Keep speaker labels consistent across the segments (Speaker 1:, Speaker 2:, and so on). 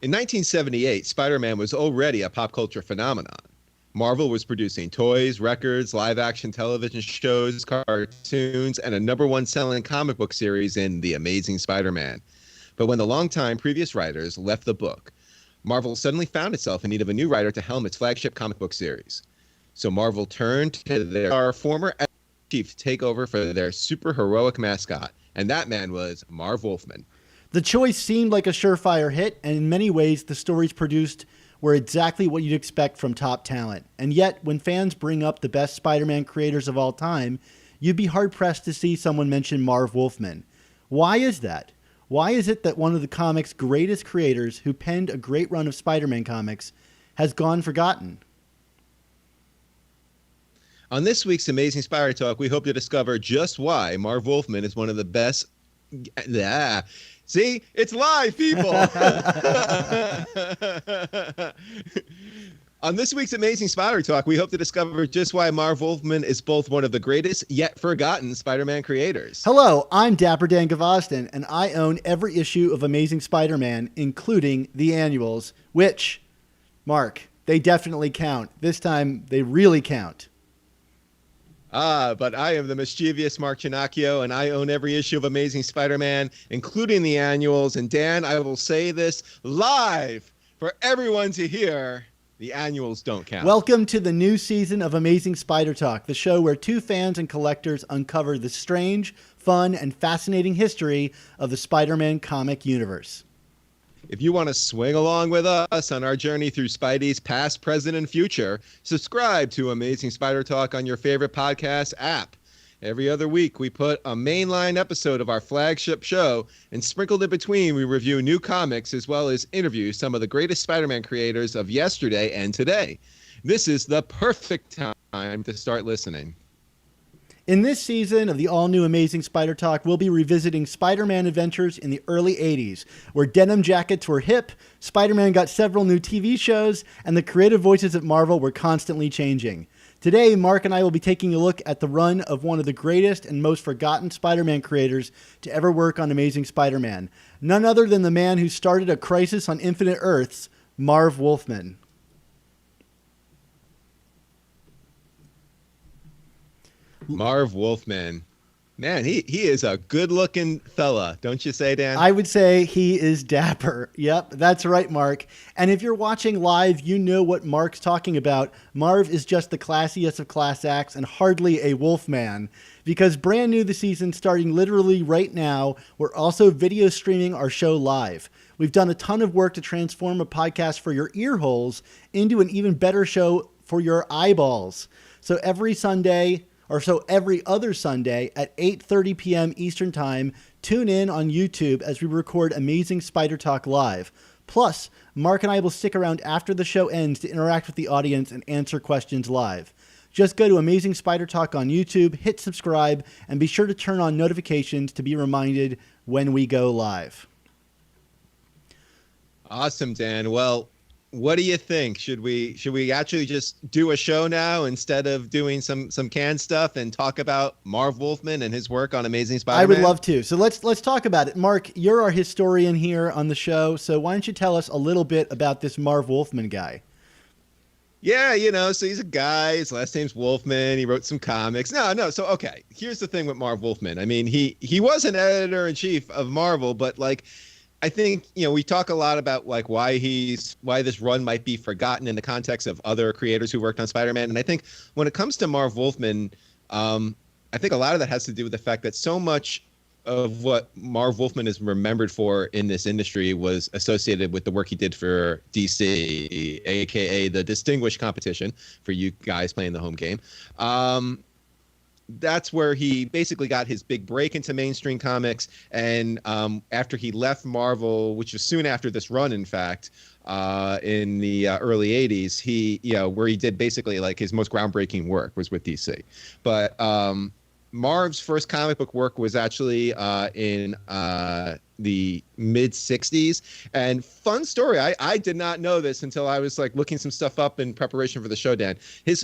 Speaker 1: In 1978, Spider-Man was already a pop culture phenomenon. Marvel was producing toys, records, live-action television shows, cartoons, and a number-one selling comic book series in The Amazing Spider-Man. But when the longtime previous writers left the book, Marvel suddenly found itself in need of a new writer to helm its flagship comic book series. So Marvel turned to their former chief to take over for their super heroic mascot, and that man was Marv Wolfman.
Speaker 2: The choice seemed like a surefire hit, and in many ways, the stories produced were exactly what you'd expect from top talent. And yet, when fans bring up the best Spider-Man creators of all time, you'd be hard-pressed to see someone mention Marv Wolfman. Why is that? Why is it that one of the comics' greatest creators who penned a great run of Spider-Man comics has gone forgotten?
Speaker 1: On this week's Amazing Spider Talk, we hope to discover just why Marv Wolfman is one of the best... See, it's live, people. On this week's Amazing Spider Talk, we hope to discover just why Marv Wolfman is both one of the greatest yet forgotten Spider-Man creators.
Speaker 2: Hello, I'm Dapper Dan Gavoston, and I own every issue of Amazing Spider-Man, including the annuals, which, Mark, they definitely count. This time, they really count.
Speaker 1: But I am the mischievous Mark Chinacchio, and I own every issue of Amazing Spider-Man, including the annuals. And Dan, I will say this live for everyone to hear. The annuals don't count.
Speaker 2: Welcome to the new season of Amazing Spider Talk, the show where two fans and collectors uncover the strange, fun, and fascinating history of the Spider-Man comic universe.
Speaker 1: If you want to swing along with us on our journey through Spidey's past, present, and future, subscribe to Amazing Spider Talk on your favorite podcast app. Every other week, we put a mainline episode of our flagship show, and sprinkled in between, we review new comics as well as interview some of the greatest Spider-Man creators of yesterday and today. This is the perfect time to start listening.
Speaker 2: In this season of the all-new Amazing Spider Talk, we'll be revisiting Spider-Man adventures in the early 80s, where denim jackets were hip, Spider-Man got several new TV shows, and the creative voices at Marvel were constantly changing. Today, Mark and I will be taking a look at the run of one of the greatest and most forgotten Spider-Man creators to ever work on Amazing Spider-Man, none other than the man who started a crisis on Infinite Earths, Marv Wolfman.
Speaker 1: Marv Wolfman. Man, he is a good-looking fella, don't you say, Dan?
Speaker 2: I would say he is dapper. Yep, that's right, Mark. And if you're watching live, you know what Mark's talking about. Marv is just the classiest of class acts and hardly a Wolfman. Because brand new this season, starting literally right now, we're also video streaming our show live. We've done a ton of work to transform a podcast for your ear holes into an even better show for your eyeballs. So every other Sunday at 8:30 p.m. Eastern Time, tune in on YouTube as we record Amazing Spider Talk live. Plus, Mark and I will stick around after the show ends to interact with the audience and answer questions live. Just go to Amazing Spider Talk on YouTube, hit subscribe, and be sure to turn on notifications to be reminded when we go live.
Speaker 1: Awesome, Dan. Well, what do you think? Should we actually just do a show now instead of doing some canned stuff and talk about Marv Wolfman and his work on Amazing Spider-Man?
Speaker 2: I would love to. So let's talk about it. Mark, you're our historian here on the show, so why don't you tell us a little bit about this Marv Wolfman guy?
Speaker 1: Yeah, so he's a guy. His last name's Wolfman. He wrote some comics. No. So, okay, here's the thing with Marv Wolfman. I mean, he was an editor-in-chief of Marvel, but I think, we talk a lot about why this run might be forgotten in the context of other creators who worked on Spider-Man. And I think when it comes to Marv Wolfman, I think a lot of that has to do with the fact that so much of what Marv Wolfman is remembered for in this industry was associated with the work he did for DC, aka the Distinguished Competition, for you guys playing the home game. That's where he basically got his big break into mainstream comics. And after he left Marvel, which was soon after this run, in fact, in the early 80s, where he did basically his most groundbreaking work was with DC. But Marv's first comic book work was actually in the mid 60s. And fun story, I did not know this until I was looking some stuff up in preparation for the show, Dan.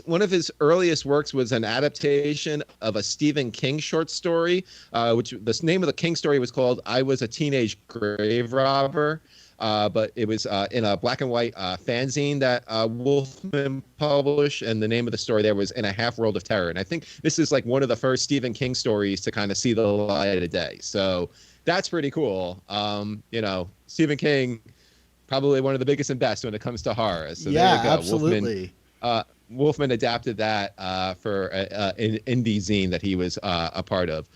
Speaker 1: One of his earliest works was an adaptation of a Stephen King short story, which the name of the King story was called I Was a Teenage Grave Robber. but it was in a black and white fanzine that Wolfman published, and the name of the story there was In a Half World of Terror. And I think this is like one of the first Stephen King stories to kind of see the light of day. So that's pretty cool. Stephen King, probably one of the biggest and best when it comes to horror. So
Speaker 2: yeah,
Speaker 1: there you go.
Speaker 2: absolutely.
Speaker 1: Wolfman adapted that for an indie zine that he was a part of.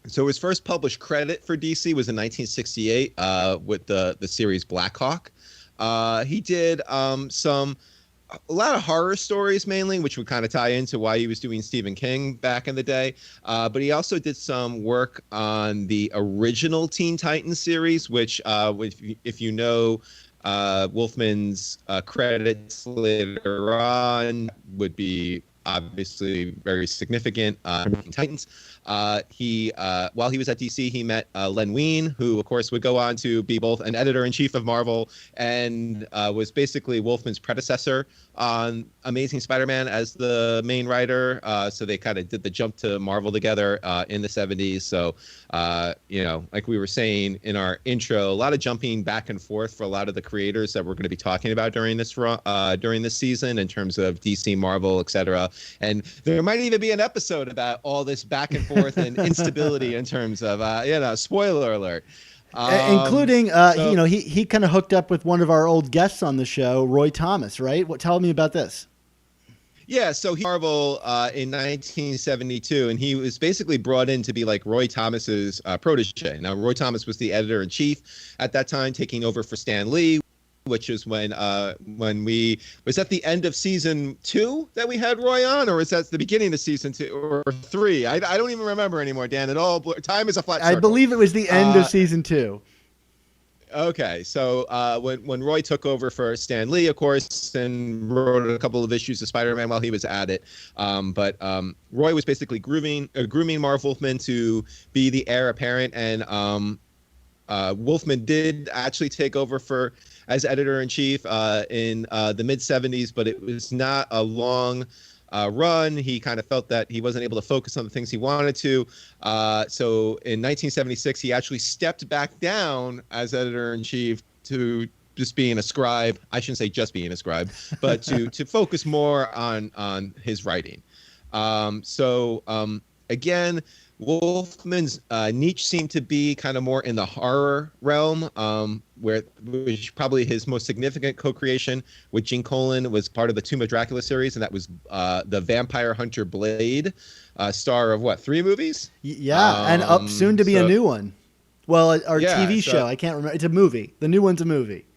Speaker 1: So his first published credit for DC was in 1968 with the series Black Hawk. He did a lot of horror stories mainly, which would kind of tie into why he was doing Stephen King back in the day. But he also did some work on the original Teen Titans series, which if you know Wolfman's credits later on would be obviously very significant. Teen Titans. He while he was at DC, he met Len Wein, who of course would go on to be both an editor-in-chief of Marvel and was basically Wolfman's predecessor on Amazing Spider-Man as the main writer. So they kind of did the jump to Marvel together in the 70s. So like we were saying in our intro, a lot of jumping back and forth for a lot of the creators that we're going to be talking about during this season in terms of DC, Marvel, etc. And there might even be an episode about all this back and forth and instability in terms of spoiler alert.
Speaker 2: Including he kind of hooked up with one of our old guests on the show, Roy Thomas, right? Tell me about this.
Speaker 1: Yeah, so he Marvel in 1972, and he was basically brought in to be like Roy Thomas's protege. Now, Roy Thomas was the editor-in-chief at that time, taking over for Stan Lee, which is when we was at the end of season 2 that we had Roy on, or was that the beginning of season 2 or 3? I don't even remember anymore, Dan. At all, time is a flat circle.
Speaker 2: I believe it was the end of season 2.
Speaker 1: Okay, so when Roy took over for Stan Lee, of course, and wrote a couple of issues of Spider-Man while he was at it, but Roy was basically grooming Marv Wolfman to be the heir apparent, and Wolfman did actually take over as editor-in-chief in the mid-'70s, but it was not a long run. He kind of felt that he wasn't able to focus on the things he wanted to. So in 1976, he actually stepped back down as editor-in-chief to just being a scribe. I shouldn't say just being a scribe, but to focus more on his writing. Again, Wolfman's niche seemed to be kind of more in the horror realm, which probably his most significant co-creation with Gene Colan was part of the Tomb of Dracula series, and that was the Vampire Hunter Blade, star of 3 movies?
Speaker 2: Yeah, and up soon to be a new one. Well, our TV show, I can't remember. It's a movie. The new one's a movie.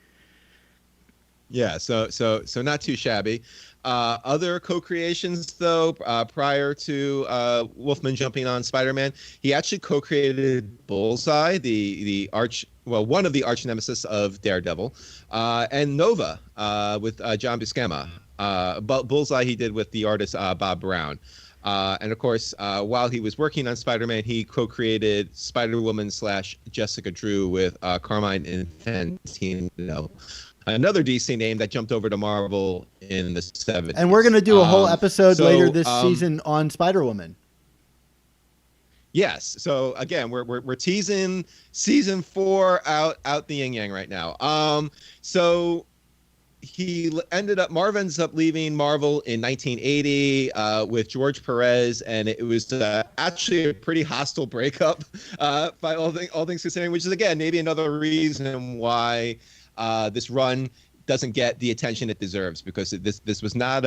Speaker 1: Yeah, so not too shabby. Other co-creations, though, prior to Wolfman jumping on Spider-Man, he actually co-created Bullseye, one of the arch nemesis of Daredevil, and Nova with John Buscema. But Bullseye he did with the artist Bob Brown. And of course, while he was working on Spider-Man, he co-created Spider-Woman / Jessica Drew with Carmine Infantino, another DC name that jumped over to Marvel in the 70s.
Speaker 2: And we're going to do a whole episode later this season on Spider-Woman.
Speaker 1: Yes. So again, we're teasing season 4 out the yin yang right now. So Marv ends up leaving Marvel in 1980 with George Perez, and it was actually a pretty hostile breakup by all things considering, which is again maybe another reason why this run doesn't get the attention it deserves, because this was not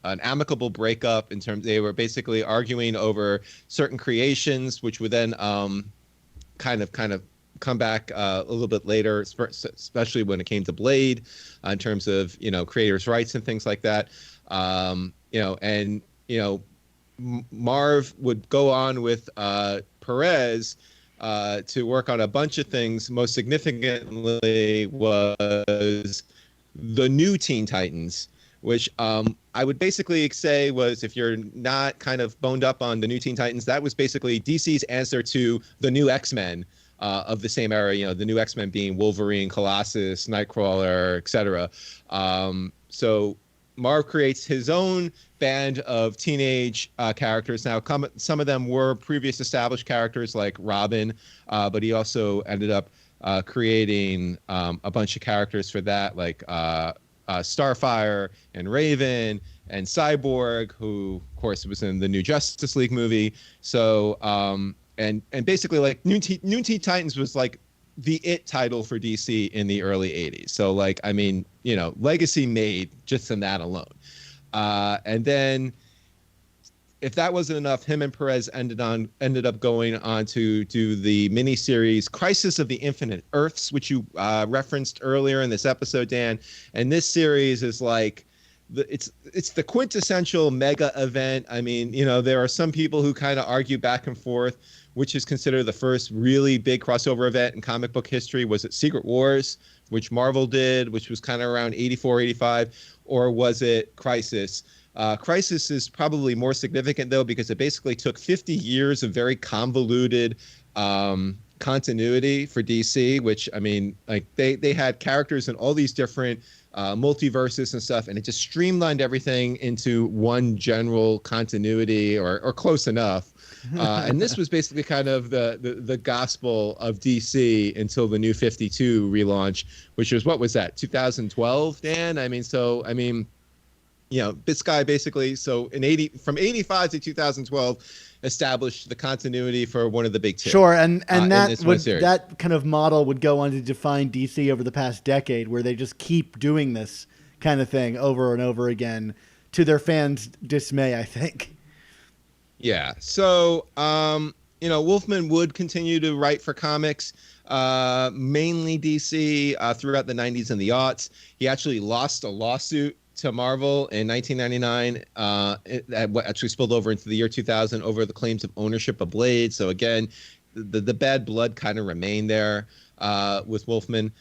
Speaker 1: an amicable breakup. In terms, they were basically arguing over certain creations, which would then kind of come back a little bit later, especially when it came to Blade, in terms of creators' rights and things like that. Marv would go on with Perez to work on a bunch of things. Most significantly was the new Teen Titans, which I would basically say was, if you're not kind of boned up on the new Teen Titans, that was basically DC's answer to the new X-Men of the same era. The new X-Men being Wolverine, Colossus, Nightcrawler, etc. So Marv creates his own band of teenage characters. Now, some of them were previous established characters like Robin, but he also ended up creating a bunch of characters for that, like Starfire and Raven and Cyborg, who, of course, was in the new Justice League movie. So, and basically, like Noon Teen Titans was like the it title for DC in the early 80s. So, like, I mean, you know, legacy made just in that alone. And then, if that wasn't enough, him and Perez ended up going on to do the miniseries Crisis of the Infinite Earths, which you referenced earlier in this episode, Dan. And this series is like, it's the quintessential mega event. I mean, you know, there are some people who kind of argue back and forth which is considered the first really big crossover event in comic book history. Was it Secret Wars, which Marvel did, which was kind of around 84, 85, or was it Crisis? Crisis is probably more significant, though, because it basically took 50 years of very convoluted continuity for DC, which, I mean, like they had characters in all these different multiverses and stuff, and it just streamlined everything into one general continuity or close enough. And this was basically kind of the gospel of DC until the New 52 relaunch, which was, what was that, 2012, Dan? I mean, you know, this guy basically, so from 85 to 2012, established the continuity for one of the big two.
Speaker 2: Sure, and that kind of model would go on to define DC over the past decade, where they just keep doing this kind of thing over and over again to their fans' dismay, I think.
Speaker 1: Yeah. So, you know, Wolfman would continue to write for comics, mainly DC, throughout the 90s and the aughts. He actually lost a lawsuit to Marvel in 1999. That actually spilled over into the year 2000 over the claims of ownership of Blade. So again, the bad blood kind of remained there with Wolfman.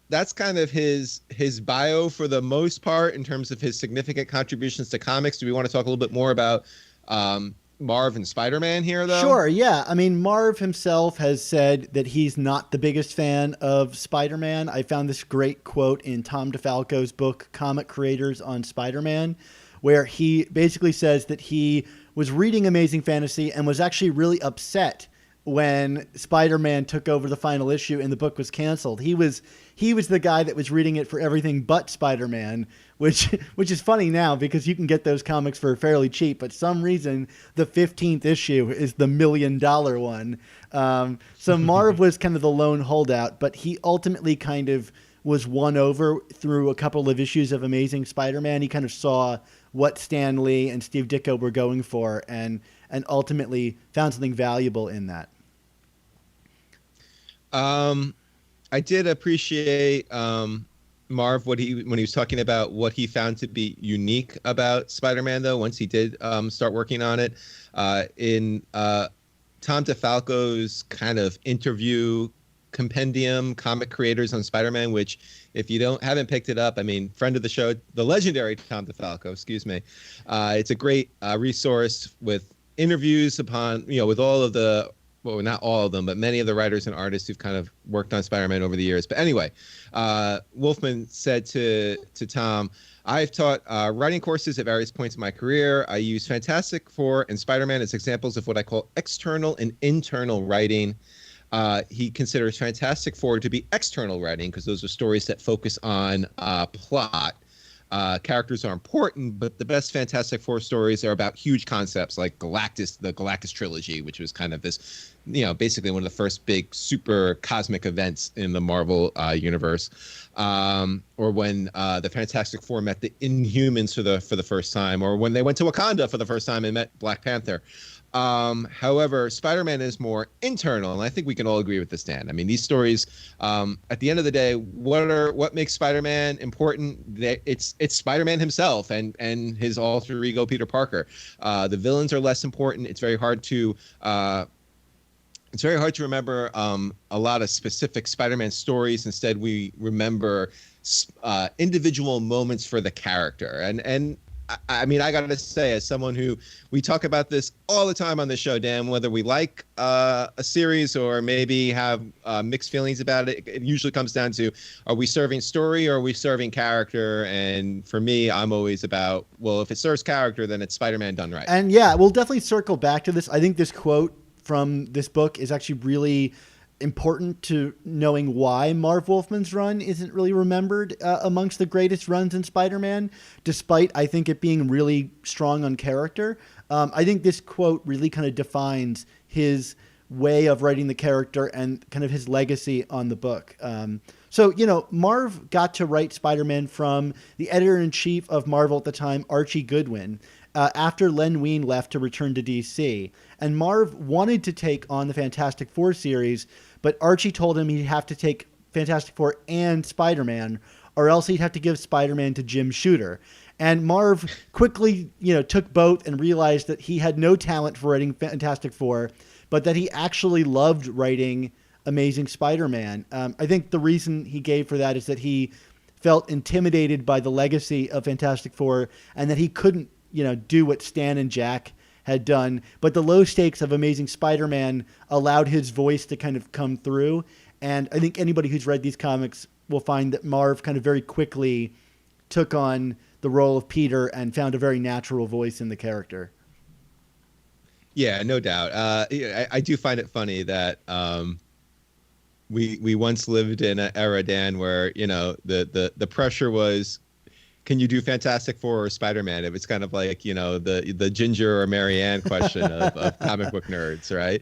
Speaker 1: That's kind of his bio for the most part in terms of his significant contributions to comics. Do we want to talk a little bit more about Marv and Spider-Man here, though?
Speaker 2: Sure, yeah. I mean, Marv himself has said that he's not the biggest fan of Spider-Man. I found this great quote in Tom DeFalco's book, Comic Creators on Spider-Man, where he basically says that he was reading Amazing Fantasy and was actually really upset when Spider-Man took over the final issue and the book was canceled. He was the guy that was reading it for everything but Spider-Man, which is funny now because you can get those comics for fairly cheap, but some reason the 15th issue is the $1 million one. So Marv was kind of the lone holdout, but he ultimately kind of was won over through a couple of issues of Amazing Spider-Man. He kind of saw what Stan Lee and Steve Ditko were going for and ultimately found something valuable in that.
Speaker 1: I did appreciate Marv when he was talking about what he found to be unique about Spider-Man, though, once he did start working on it. In Tom DeFalco's kind of interview compendium, Comic Creators on Spider-Man, which if you haven't picked it up, I mean, friend of the show, the legendary Tom DeFalco, excuse me. It's a great resource with interviews with all of the, well, not all of them, but many of the writers and artists who've kind of worked on Spider-Man over the years. But anyway, Wolfman said to Tom, I've taught writing courses at various points in my career. I use Fantastic Four and Spider-Man as examples of what I call external and internal writing. He considers Fantastic Four to be external writing because those are stories that focus on plot. Characters are important, but the best Fantastic Four stories are about huge concepts like the Galactus trilogy, which was kind of this, basically one of the first big super cosmic events in the Marvel universe. Or when the Fantastic Four met the Inhumans for the first time, or when they went to Wakanda for the first time and met Black Panther. However, Spider-Man is more internal, and I think we can all agree with this, Dan. I mean, these stories, at the end of the day, what makes Spider-Man important? It's Spider-Man himself and his alter ego Peter Parker. The villains are less important. It's very hard to remember a lot of specific Spider-Man stories. Instead, we remember individual moments for the character, and I mean, I got to say, as someone who we talk about this all the time on the show, Dan, whether we like a series or maybe have mixed feelings about it, it usually comes down to, are we serving story or are we serving character? And for me, I'm always about, well, if it serves character, then it's Spider-Man done right.
Speaker 2: And yeah, we'll definitely circle back to this. I think this quote from this book is actually really important to knowing why Marv Wolfman's run isn't really remembered amongst the greatest runs in Spider-Man, despite I think it being really strong on character. I think this quote really kind of defines his way of writing the character and kind of his legacy on the book. So, Marv got to write Spider-Man from the editor-in-chief of Marvel at the time, Archie Goodwin, after Len Wein left to return to DC. And Marv wanted to take on the Fantastic Four series, but Archie told him he'd have to take Fantastic Four and Spider-Man, or else he'd have to give Spider-Man to Jim Shooter. And Marv quickly, took both and realized that he had no talent for writing Fantastic Four, but that he actually loved writing Amazing Spider-Man. I think the reason he gave for that is that he felt intimidated by the legacy of Fantastic Four and that he couldn't, do what Stan and Jack had done. But the low stakes of Amazing Spider-Man allowed his voice to kind of come through. And I think anybody who's read these comics will find that Marv kind of very quickly took on the role of Peter and found a very natural voice in the character.
Speaker 1: Yeah, no doubt. I do find it funny that we once lived in an era, Dan, where the pressure was, can you do Fantastic Four or Spider-Man? It was kind of like the Ginger or Marianne question of comic book nerds, right?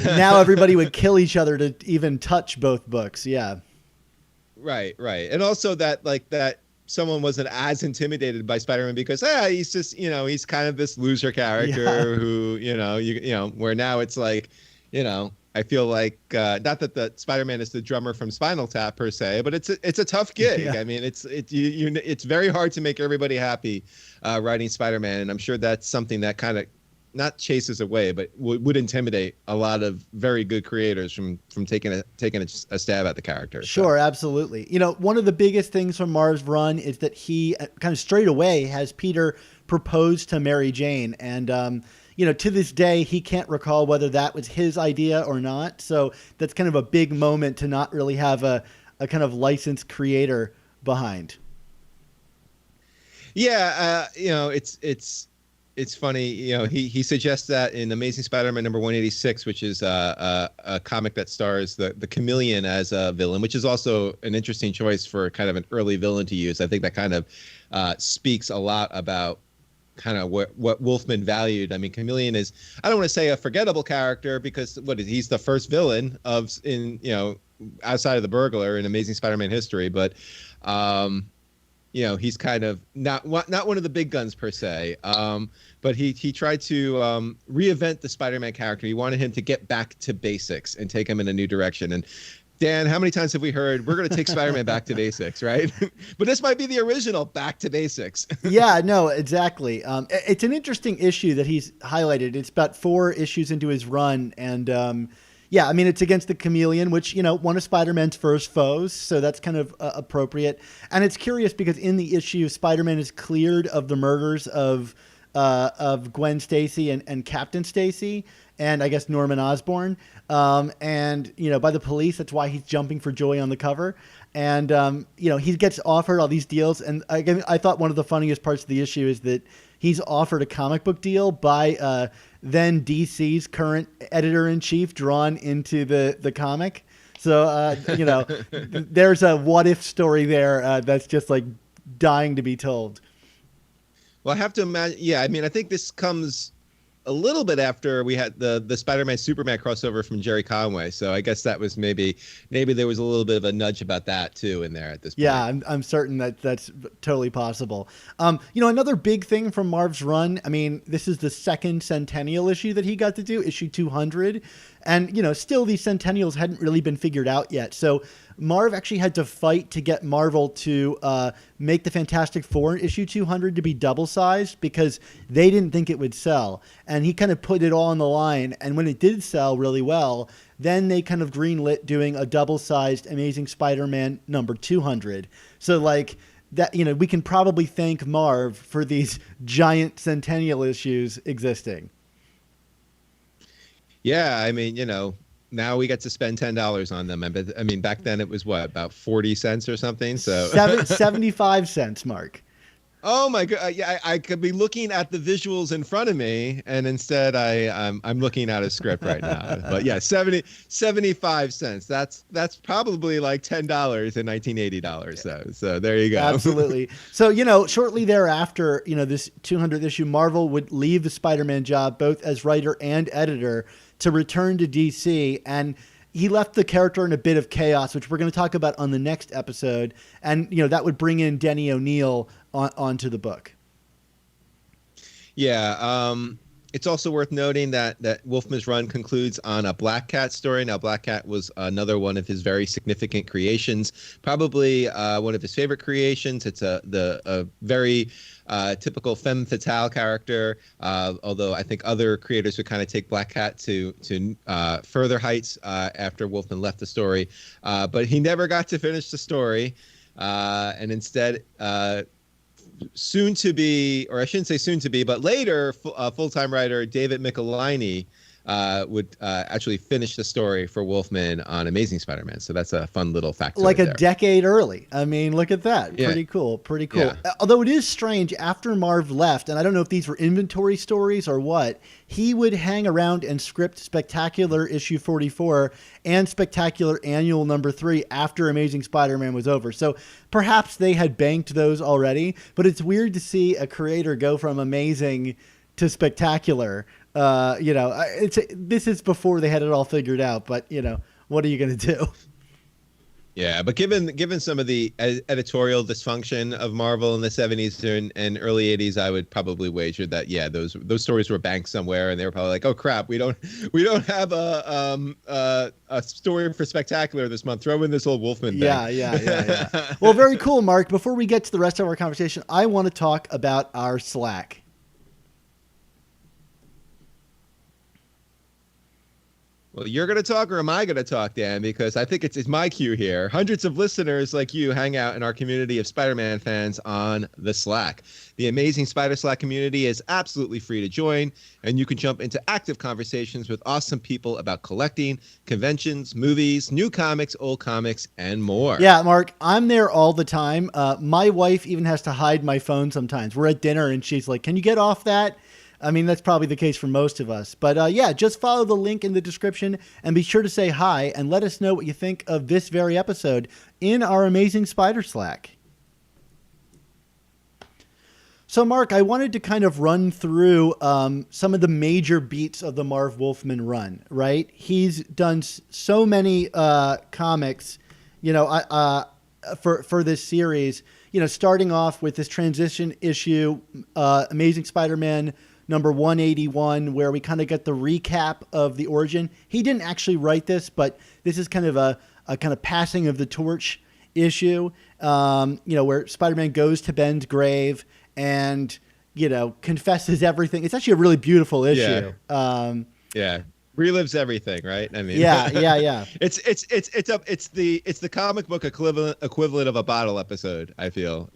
Speaker 2: Now everybody would kill each other to even touch both books. Yeah,
Speaker 1: right, and also that someone wasn't as intimidated by Spider-Man because he's just he's kind of this loser character who where now it's like I feel like not that the Spider-Man is the drummer from Spinal Tap per se, but it's a tough gig. Yeah. I mean, it's very hard to make everybody happy writing Spider-Man, and I'm sure that's something that kind of not chases away, but would intimidate a lot of very good creators from taking a stab at the character.
Speaker 2: Sure, absolutely. One of the biggest things from Marv's run is that he kind of straight away has Peter propose to Mary Jane, and to this day, he can't recall whether that was his idea or not. So that's kind of a big moment to not really have a kind of licensed creator behind.
Speaker 1: Yeah, it's funny. He suggests that in Amazing Spider-Man number 186, which is a comic that stars the Chameleon as a villain, which is also an interesting choice for kind of an early villain to use. I think that kind of speaks a lot about kind of what Wolfman valued. I mean, Chameleon is, I don't want to say a forgettable character because he's the first villain outside of the burglar in Amazing Spider-Man history, but he's kind of not one of the big guns per se. But he tried to reinvent the Spider-Man character. He wanted him to get back to basics and take him in a new direction. And Dan, how many times have we heard we're going to take Spider-Man back to basics, right? But this might be the original back to basics.
Speaker 2: Yeah, no, exactly. It's an interesting issue that he's highlighted. It's about 4 issues into his run. And it's against the Chameleon, which, one of Spider-Man's first foes. So that's kind of appropriate. And it's curious because in the issue, Spider-Man is cleared of the murders of Gwen Stacy and Captain Stacy, and I guess Norman Osborn, by the police. That's why he's jumping for joy on the cover. And, he gets offered all these deals. And I thought one of the funniest parts of the issue is that he's offered a comic book deal by then DC's current editor-in-chief drawn into the comic. So, there's a what-if story there that's just like dying to be told.
Speaker 1: Well, I have to imagine. Yeah, I mean, I think this comes a little bit after we had the Spider-Man Superman crossover from Jerry Conway. So I guess that was maybe there was a little bit of a nudge about that too in there at this point.
Speaker 2: Yeah, I'm certain that's totally possible. Another big thing from Marv's run, I mean, this is the second Centennial issue that he got to do, issue 200. And, still these Centennials hadn't really been figured out yet. So Marv actually had to fight to get Marvel to make the Fantastic Four issue 200 to be double-sized because they didn't think it would sell. And he kind of put it all on the line. And when it did sell really well, then they kind of greenlit doing a double-sized Amazing Spider-Man number 200. So, that, we can probably thank Marv for these giant centennial issues existing.
Speaker 1: Yeah, I mean, now we get to spend $10 on them. I mean, back then it was what, about 40 cents or something. So
Speaker 2: 75 cents, Mark.
Speaker 1: Oh my God! Yeah, I could be looking at the visuals in front of me, and instead I'm looking at a script right now. But yeah, 75 cents. That's probably like $10 in $1980. So there you go.
Speaker 2: Absolutely. So shortly thereafter, this 200th issue, Marvel would leave the Spider-Man job both as writer and editor to return to DC, and he left the character in a bit of chaos, which we're going to talk about on the next episode. And, that would bring in Denny O'Neil onto the book.
Speaker 1: Yeah. It's also worth noting that Wolfman's run concludes on a Black Cat story. Now, Black Cat was another one of his very significant creations, probably one of his favorite creations. It's a very typical femme fatale character, although I think other creators would kind of take Black Cat to further heights after Wolfman left the story. But he never got to finish the story, and instead soon to be, or I shouldn't say soon to be, but later full-time writer David Michelinie would actually finish the story for Wolfman on Amazing Spider-Man. So that's a fun little fact.
Speaker 2: Like a decade early. I mean, look at that. Yeah. Pretty cool. Yeah. Although it is strange, after Marv left, and I don't know if these were inventory stories or what, he would hang around and script Spectacular issue 44 and Spectacular Annual number 3 after Amazing Spider-Man was over. So perhaps they had banked those already, but it's weird to see a creator go from Amazing to Spectacular. This is before they had it all figured out, but what are you going to do?
Speaker 1: Yeah, but given some of the editorial dysfunction of Marvel in the 70s and early 80s, I would probably wager that those stories were banked somewhere, and they were probably like, oh crap, we don't have a story for Spectacular this month. Throw in this old Wolfman thing.
Speaker 2: Yeah. Well, very cool, Mark. Before we get to the rest of our conversation, I want to talk about our Slack.
Speaker 1: Well, you're going to talk, or am I going to talk, Dan? Because I think it's my cue here. Hundreds of listeners like you hang out in our community of Spider-Man fans on the Slack. The amazing Spider Slack community is absolutely free to join, and you can jump into active conversations with awesome people about collecting, conventions, movies, new comics, old comics, and more.
Speaker 2: Yeah, Mark, I'm there all the time. My wife even has to hide my phone sometimes. We're at dinner, and she's like, can you get off that? I mean, that's probably the case for most of us. But just follow the link in the description and be sure to say hi and let us know what you think of this very episode in our Amazing Spider Slack. So, Mark, I wanted to kind of run through some of the major beats of the Marv Wolfman run, right? He's done so many comics, for this series, starting off with this transition issue, Amazing Spider-Man number 181, where we kind of get the recap of the origin. He didn't actually write this, but this is kind of a kind of passing of the torch issue, where Spider-Man goes to Ben's grave and, confesses everything. It's actually a really beautiful issue.
Speaker 1: Yeah. Relives everything, right? I mean,
Speaker 2: yeah.
Speaker 1: It's the comic book equivalent of a bottle episode. I feel,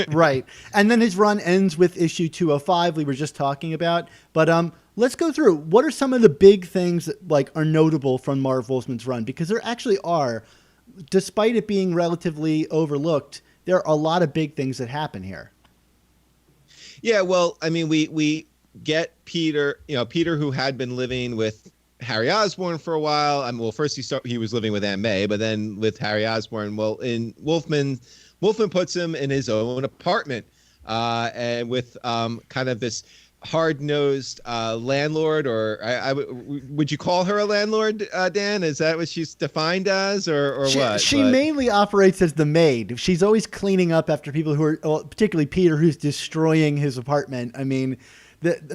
Speaker 2: right. And then his run ends with issue 205 we were just talking about. But let's go through what are some of the big things that are notable from Marv Wolfman's run, because there actually are, despite it being relatively overlooked, there are a lot of big things that happen here.
Speaker 1: Yeah, well, I mean, we get Peter, Peter, who had been living with Harry Osborn for a while. I mean, well, first he was living with Aunt May, but then with Harry Osborn. Well, Wolfman puts him in his own apartment, and with kind of this hard-nosed landlord, or would you call her a landlord, Dan? Is that what she's defined as, or what?
Speaker 2: She mainly operates as the maid. She's always cleaning up after people who are, particularly Peter, who's destroying his apartment. I mean,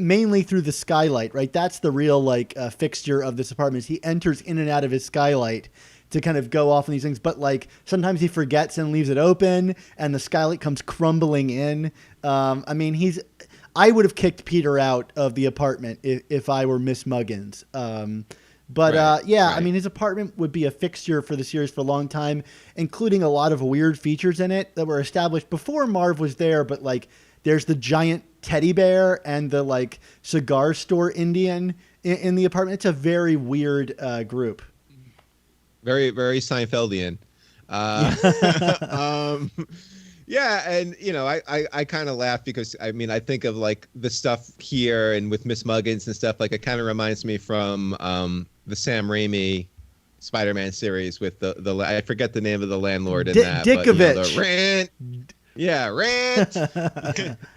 Speaker 2: mainly through the skylight, right? That's the real fixture of this apartment. He enters in and out of his skylight to kind of go off on these things, but sometimes he forgets and leaves it open, and the skylight comes crumbling in. I mean, I would have kicked Peter out of the apartment if I were Miss Muggins. But
Speaker 1: Right.
Speaker 2: I mean, his apartment would be a fixture for the series for a long time, including a lot of weird features in it that were established before Marv was there. But like, there's the giant teddy bear and the like cigar store Indian in the apartment. It's a very weird group.
Speaker 1: Very, very Seinfeldian. Uh, um, yeah, and I kind of laugh because I mean I think of like the stuff here and with Miss Muggins and stuff like it kind of reminds me from the Sam Raimi Spider-Man series with the I forget the name of the landlord in that, but the rent. Yeah, rent.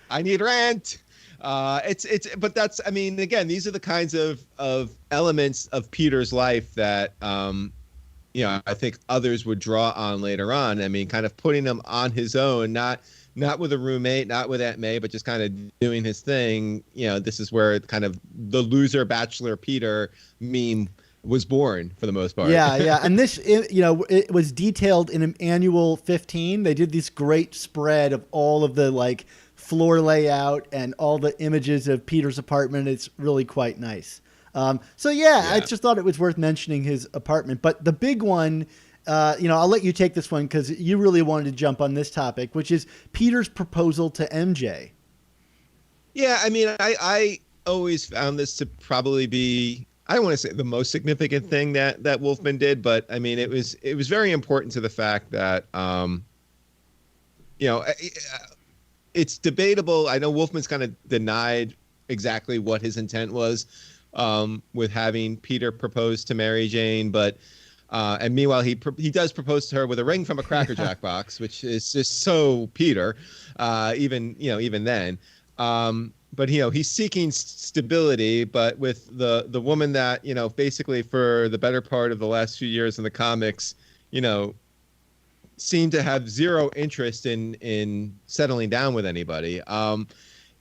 Speaker 1: I need rent. But that's, I mean, again, these are the kinds of elements of Peter's life that I think others would draw on later on. I mean, kind of putting him on his own, not with a roommate, not with Aunt May, but just kind of doing his thing. This is where kind of the loser bachelor Peter meme was born for the most part.
Speaker 2: Yeah. And this, it was detailed in an annual 15. They did this great spread of all of the like floor layout and all the images of Peter's apartment. It's really quite nice. So I just thought it was worth mentioning his apartment. But the big one, I'll let you take this one because you really wanted to jump on this topic, which is Peter's proposal to MJ.
Speaker 1: Yeah, I mean, I always found this to probably be, I don't want to say the most significant thing that Wolfman did, but I mean, it was very important to the fact that, it's debatable. I know Wolfman's kind of denied exactly what his intent was with having Peter propose to Mary Jane, but and meanwhile he does propose to her with a ring from a Cracker Jack box, which is just so Peter, even then. But he's seeking stability, but with the woman that basically for the better part of the last few years in the comics, seemed to have zero interest in settling down with anybody.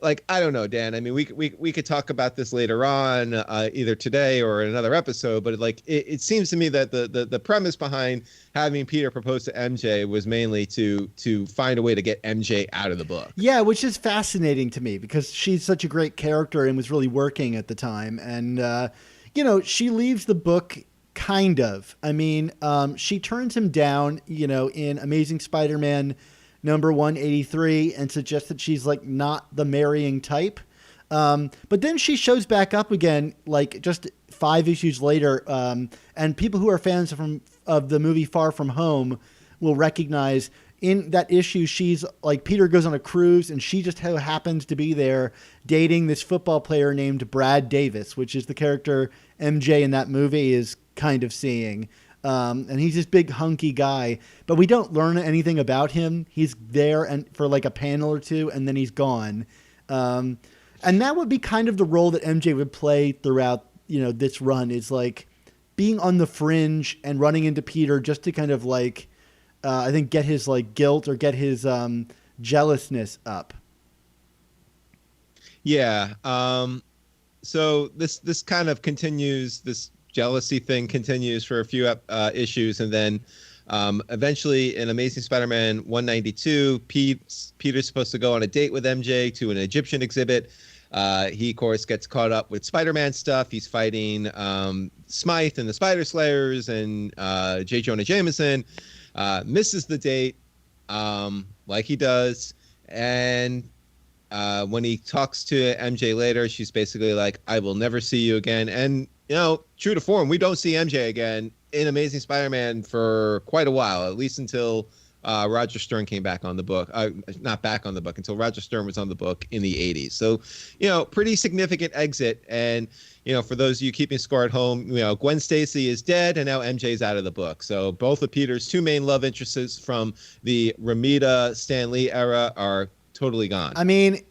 Speaker 1: Like, I don't know, Dan. I mean, we could talk about this later on, either today or in another episode. But like, it seems to me that the premise behind having Peter propose to MJ was mainly to find a way to get MJ out of the book.
Speaker 2: Yeah, which is fascinating to me because she's such a great character and was really working at the time. And she leaves the book. Kind of. I mean, she turns him down, in Amazing Spider-Man number 183 and suggests that she's like not the marrying type. But then she shows back up again, like just 5 issues later. And people who are fans of the movie Far From Home will recognize in that issue, she's like, Peter goes on a cruise and she just happens to be there dating this football player named Brad Davis, which is the character MJ in that movie is kind of seeing. And he's this big hunky guy, but we don't learn anything about him. He's there and for like a panel or two, and then he's gone. And that would be kind of the role that MJ would play throughout, this run, is like being on the fringe and running into Peter just to kind of like, I think get his like guilt or get his jealousness up.
Speaker 1: Yeah. So this kind of continues, this jealousy thing continues for a few issues, and then eventually in Amazing Spider-Man 192, Peter's supposed to go on a date with MJ to an Egyptian exhibit. He, of course, gets caught up with Spider-Man stuff. He's fighting Smythe and the Spider Slayers and J. Jonah Jameson. Misses the date, like he does. And when he talks to MJ later, she's basically like, I will never see you again. And, true to form, we don't see MJ again in Amazing Spider-Man for quite a while, at least until Roger Stern came back on the book. Not back on the book, until Roger Stern was on the book in the 80s. So, pretty significant exit. And, for those of you keeping score at home, Gwen Stacy is dead and now MJ's out of the book. So both of Peter's two main love interests from the Romita Stan Lee era are totally gone.
Speaker 2: I mean,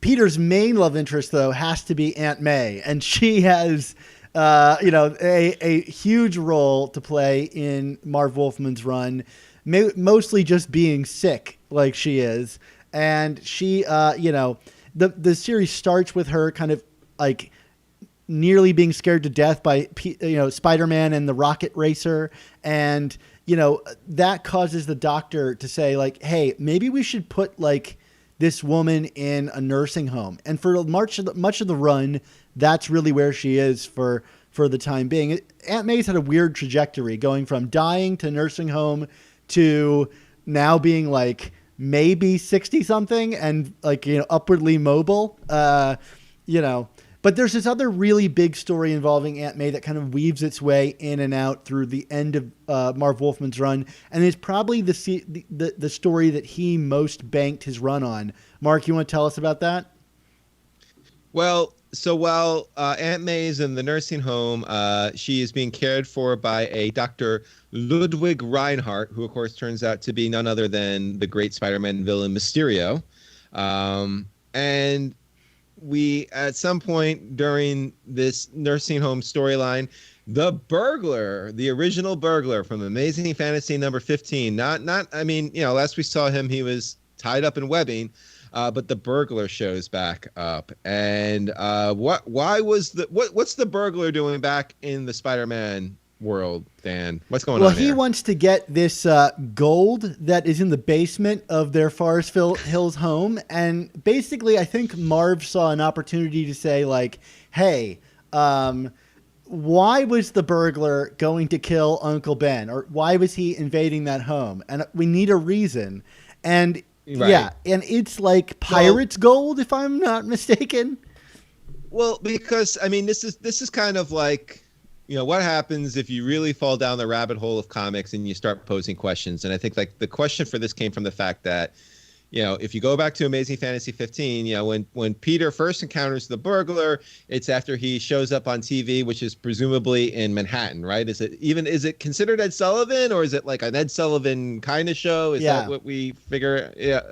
Speaker 2: Peter's main love interest, though, has to be Aunt May. And she has, a huge role to play in Marv Wolfman's run, mostly just being sick like she is. And she, the series starts with her kind of like nearly being scared to death by, Spider-Man and the Rocket Racer. And, that causes the doctor to say like, hey, maybe we should put like this woman in a nursing home. And for much of the run, that's really where she is for for the time being. Aunt May's had a weird trajectory, going from dying to nursing home to now being like maybe 60 something and like, upwardly mobile, but there's this other really big story involving Aunt May that kind of weaves its way in and out through the end of Marv Wolfman's run, and it's probably the story that he most banked his run on. Mark, you want to tell us about that?
Speaker 1: Well, so while Aunt May's in the nursing home, she is being cared for by a Dr. Ludwig Reinhardt, who, of course, turns out to be none other than the great Spider-Man villain Mysterio. And we, at some point during this nursing home storyline, the burglar, the original burglar from Amazing Fantasy number 15, last we saw him, he was tied up in webbing. But the burglar shows back up, and what's the burglar doing back in the Spider-Man world, Dan? What's going on?
Speaker 2: Well, he wants to get this gold that is in the basement of their Forest Hills home, and basically, I think Marv saw an opportunity to say, like, "Hey, why was the burglar going to kill Uncle Ben, or why was he invading that home? And we need a reason." And right. Yeah, and it's like pirate's gold, if I'm not mistaken.
Speaker 1: Well, because this is kind of like, what happens if you really fall down the rabbit hole of comics and you start posing questions. And I think like the question for this came from the fact that, if you go back to Amazing Fantasy 15, when Peter first encounters the burglar, it's after he shows up on TV, which is presumably in Manhattan, right? Is it considered Ed Sullivan, or is it like an Ed Sullivan kind of show? Is that what we figure? Yeah.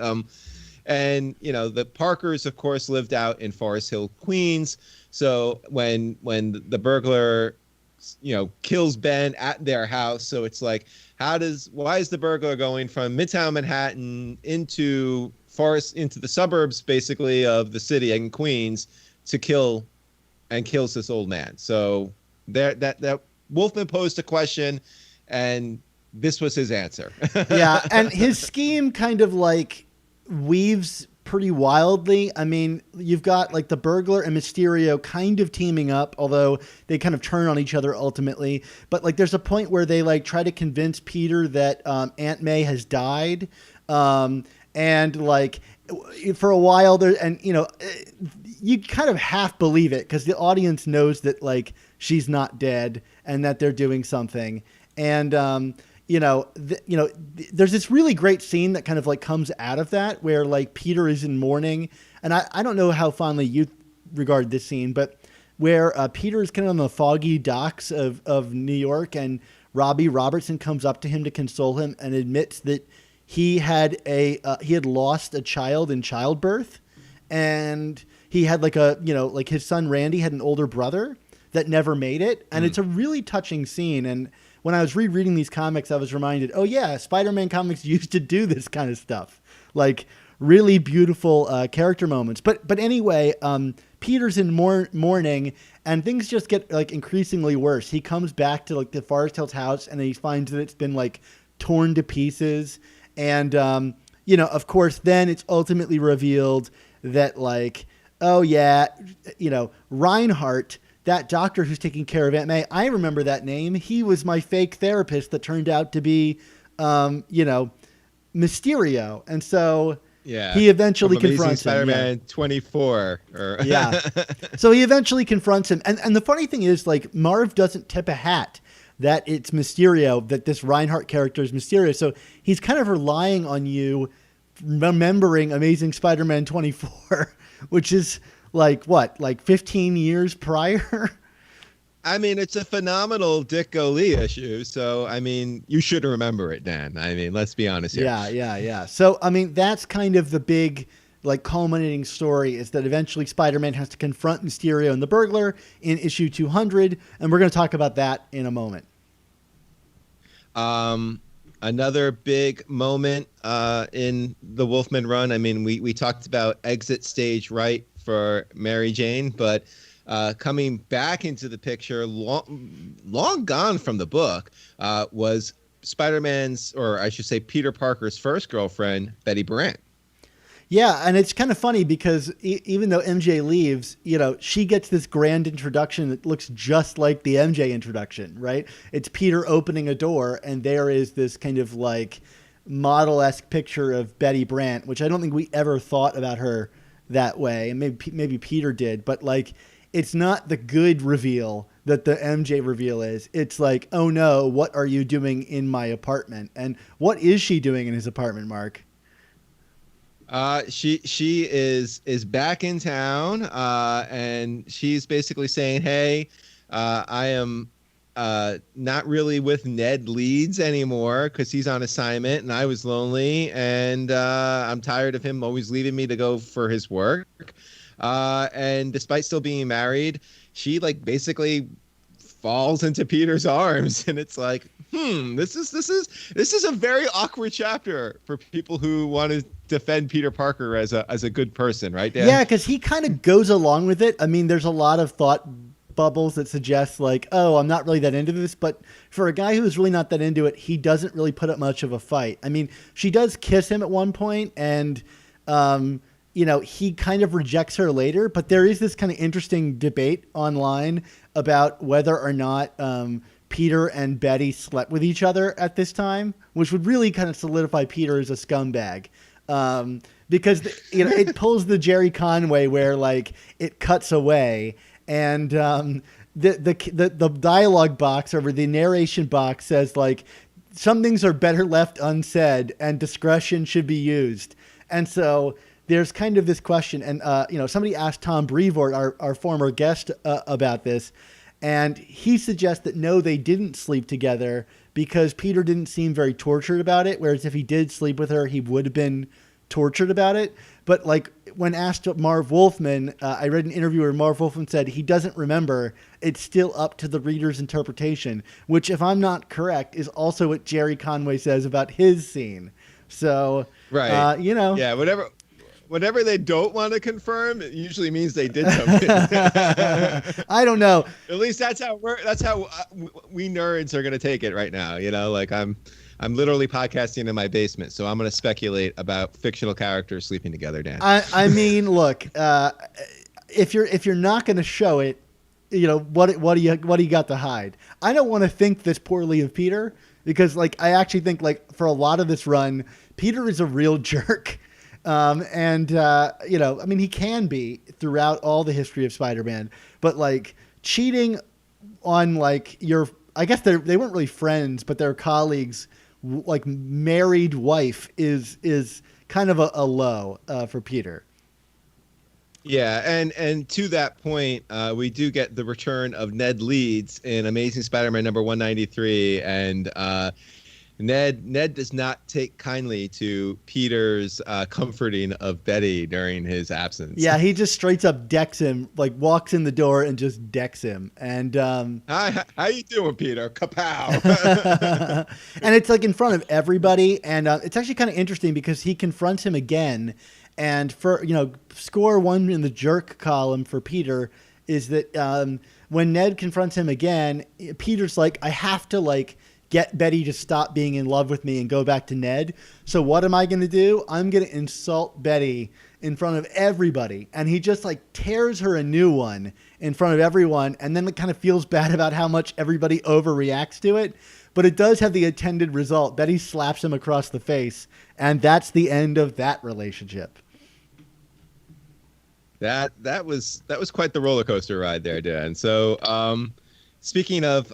Speaker 1: And the Parkers, of course, lived out in Forest Hill, Queens. So when the burglar, kills Ben at their house, so it's like, why is the burglar going from Midtown Manhattan into the suburbs, basically, of the city in Queens to kills this old man? So that Wolfman posed a question, and this was his answer.
Speaker 2: Yeah, and his scheme kind of like weaves pretty wildly. You've got like the burglar and Mysterio kind of teaming up, although they kind of turn on each other ultimately. But like there's a point where they like try to convince Peter that Aunt May has died. And like for a while there, and you kind of half believe it because the audience knows that like she's not dead and that they're doing something. And there's this really great scene that kind of like comes out of that where like Peter is in mourning. And I don't know how fondly you regard this scene, but where Peter is kind of on the foggy docks of New York, and Robbie Robertson comes up to him to console him and admits that he had lost a child in childbirth, and he had like his son Randy had an older brother that never made it. And it's a really touching scene. And when I was rereading these comics, I was reminded, oh yeah, Spider-Man comics used to do this kind of stuff, like really beautiful character moments. But anyway, Peter's in mourning, and things just get like increasingly worse. He comes back to like the Forest Hills house, and he finds that it's been like torn to pieces. And of course, then it's ultimately revealed that like, oh yeah, Reinhardt, that doctor who's taking care of Aunt May, I remember that name. He was my fake therapist that turned out to be, Mysterio. And so he eventually confronts him.
Speaker 1: Spider-Man 24.
Speaker 2: Yeah. So he eventually confronts him. And the funny thing is, like, Marv doesn't tip a hat that it's Mysterio, that this Reinhardt character is Mysterio. So he's kind of relying on you remembering Amazing Spider-Man 24, which is like 15 years prior?
Speaker 1: It's a phenomenal Dick Golee issue. So, you should remember it, Dan. Let's be honest here.
Speaker 2: Yeah. So, that's kind of the big, like, culminating story, is that eventually Spider-Man has to confront Mysterio and the burglar in issue 200. And we're going to talk about that in a moment.
Speaker 1: Another big moment in the Wolfman run. We talked about exit stage right for Mary Jane, but coming back into the picture, long gone from the book, was Spider-Man's, or I should say Peter Parker's first girlfriend, Betty Brant.
Speaker 2: Yeah, and it's kind of funny because even though MJ leaves, she gets this grand introduction that looks just like the MJ introduction, right? It's Peter opening a door, and there is this kind of like model-esque picture of Betty Brant, which I don't think we ever thought about her that way, and maybe Peter did, but like it's not the good reveal that the MJ reveal is. It's like, oh no, what are you doing in my apartment? And what is she doing in his apartment, Mark?
Speaker 1: She is back in town, and she's basically saying, "Hey, I am not really with Ned Leeds anymore because he's on assignment, and I was lonely, and I'm tired of him always leaving me to go for his work. And despite still being married, she like basically falls into Peter's arms, and it's like, this is a very awkward chapter for people who want to defend Peter Parker as a good person, right, Dan?
Speaker 2: Yeah, because he kind of goes along with it. I mean, there's a lot of thought bubbles that suggest like, oh, I'm not really that into this, but for a guy who's really not that into it, he doesn't really put up much of a fight. I mean, she does kiss him at one point, and he kind of rejects her later, but there is this kind of interesting debate online about whether or not Peter and Betty slept with each other at this time, which would really kind of solidify Peter as a scumbag. Because it pulls the Jerry Conway where like it cuts away, and the dialogue box or the narration box says like some things are better left unsaid and discretion should be used. And so there's kind of this question, and somebody asked Tom Brevoort, our former guest, about this, and he suggests that no, they didn't sleep together because Peter didn't seem very tortured about it, whereas if he did sleep with her, he would have been tortured about it. But like when asked Marv Wolfman, I read an interview where Marv Wolfman said he doesn't remember. It's still up to the reader's interpretation, which, if I'm not correct, is also what Jerry Conway says about his scene. So,
Speaker 1: right. Yeah, whatever they don't want to confirm, it usually means they did something.
Speaker 2: I don't know.
Speaker 1: At least that's how we nerds are going to take it right now. Like I'm literally podcasting in my basement, so I'm going to speculate about fictional characters sleeping together, Dan.
Speaker 2: I mean, look, if you're not going to show it, what do you got to hide? I don't want to think this poorly of Peter because, like, I actually think like for a lot of this run, Peter is a real jerk. I mean, he can be throughout all the history of Spider-Man, but like cheating on like I guess they weren't really friends, but their colleagues, like married wife is kind of a low for Peter.
Speaker 1: Yeah, and to that point, we do get the return of Ned Leeds in Amazing Spider-Man number 193, and Ned does not take kindly to Peter's comforting of Betty during his absence.
Speaker 2: Yeah, he just straight up decks him, like walks in the door and just decks him. And
Speaker 1: Hi, how you doing, Peter? Kapow!
Speaker 2: And it's like in front of everybody, and it's actually kind of interesting because he confronts him again. And for score one in the jerk column for Peter is that when Ned confronts him again, Peter's like, I have to like get Betty to stop being in love with me and go back to Ned. So what am I going to do? I'm going to insult Betty in front of everybody. And he just like tears her a new one in front of everyone. And then it kind of feels bad about how much everybody overreacts to it. But it does have the intended result. Betty slaps him across the face. And that's the end of that relationship.
Speaker 1: That was quite the roller coaster ride there, Dan. So speaking of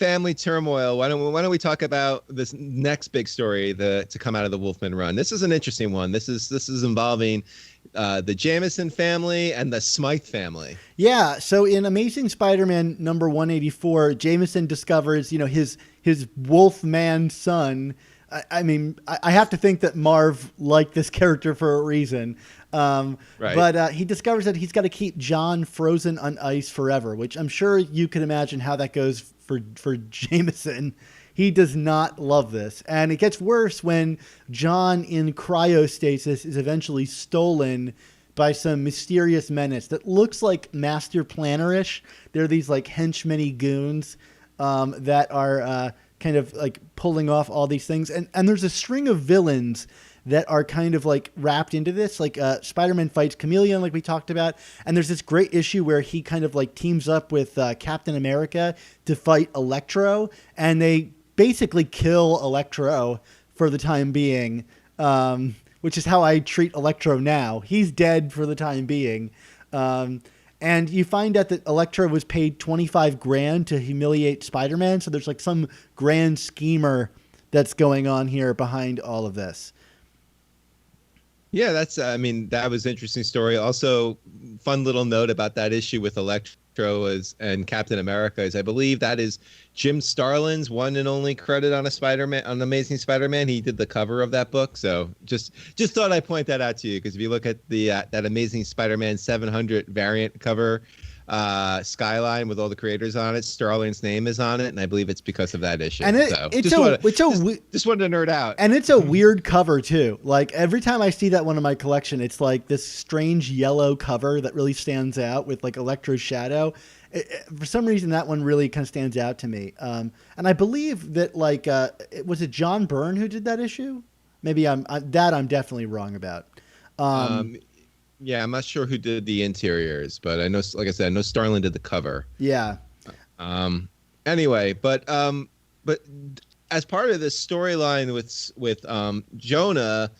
Speaker 1: family turmoil, why don't we talk about this next big story to come out of the Wolfman run? This is an interesting one. This is involving the Jameson family and the Smythe family.
Speaker 2: Yeah. So in Amazing Spider-Man number 184, Jameson discovers, his Wolfman son. I mean, I have to think that Marv liked this character for a reason. Right. But he discovers that he's got to keep John frozen on ice forever, which I'm sure you can imagine how that goes for Jameson. He does not love this. And it gets worse when John in cryostasis is eventually stolen by some mysterious menace that looks like Master Planner-ish. They're these like henchman-y goons that are kind of like pulling off all these things. And there's a string of villains that are kind of like wrapped into this. Like Spider-Man fights Chameleon, like we talked about, and there's this great issue where he kind of like teams up with Captain America to fight Electro, and they basically kill Electro for the time being, which is how I treat Electro now. He's dead for the time being. And you find out that Electro was paid $25,000 to humiliate Spider-Man. So there's like some grand schemer that's going on here behind all of this.
Speaker 1: Yeah, that's, I mean, that was an interesting story. Also, fun little note about that issue with Electro and Captain America is I believe that is Jim Starlin's one and only credit on on Amazing Spider-Man. He did the cover of that book. So just thought I'd point that out to you, because if you look at the that Amazing Spider-Man 700 variant cover, Skyline with all the creators on it, Starlin's name is on it, and I believe it's because of that issue.
Speaker 2: And just wanted to
Speaker 1: nerd out.
Speaker 2: And it's a weird cover too. Like every time I see that one in my collection, it's like this strange yellow cover that really stands out with like Electro's shadow. For some reason, that one really kind of stands out to me. And I believe that like was it John Byrne who did that issue? Maybe I'm definitely wrong about.
Speaker 1: Yeah, I'm not sure who did the interiors, but I know, like I said, I know Starlin did the cover.
Speaker 2: Yeah.
Speaker 1: Anyway, but as part of this storyline with Jonah,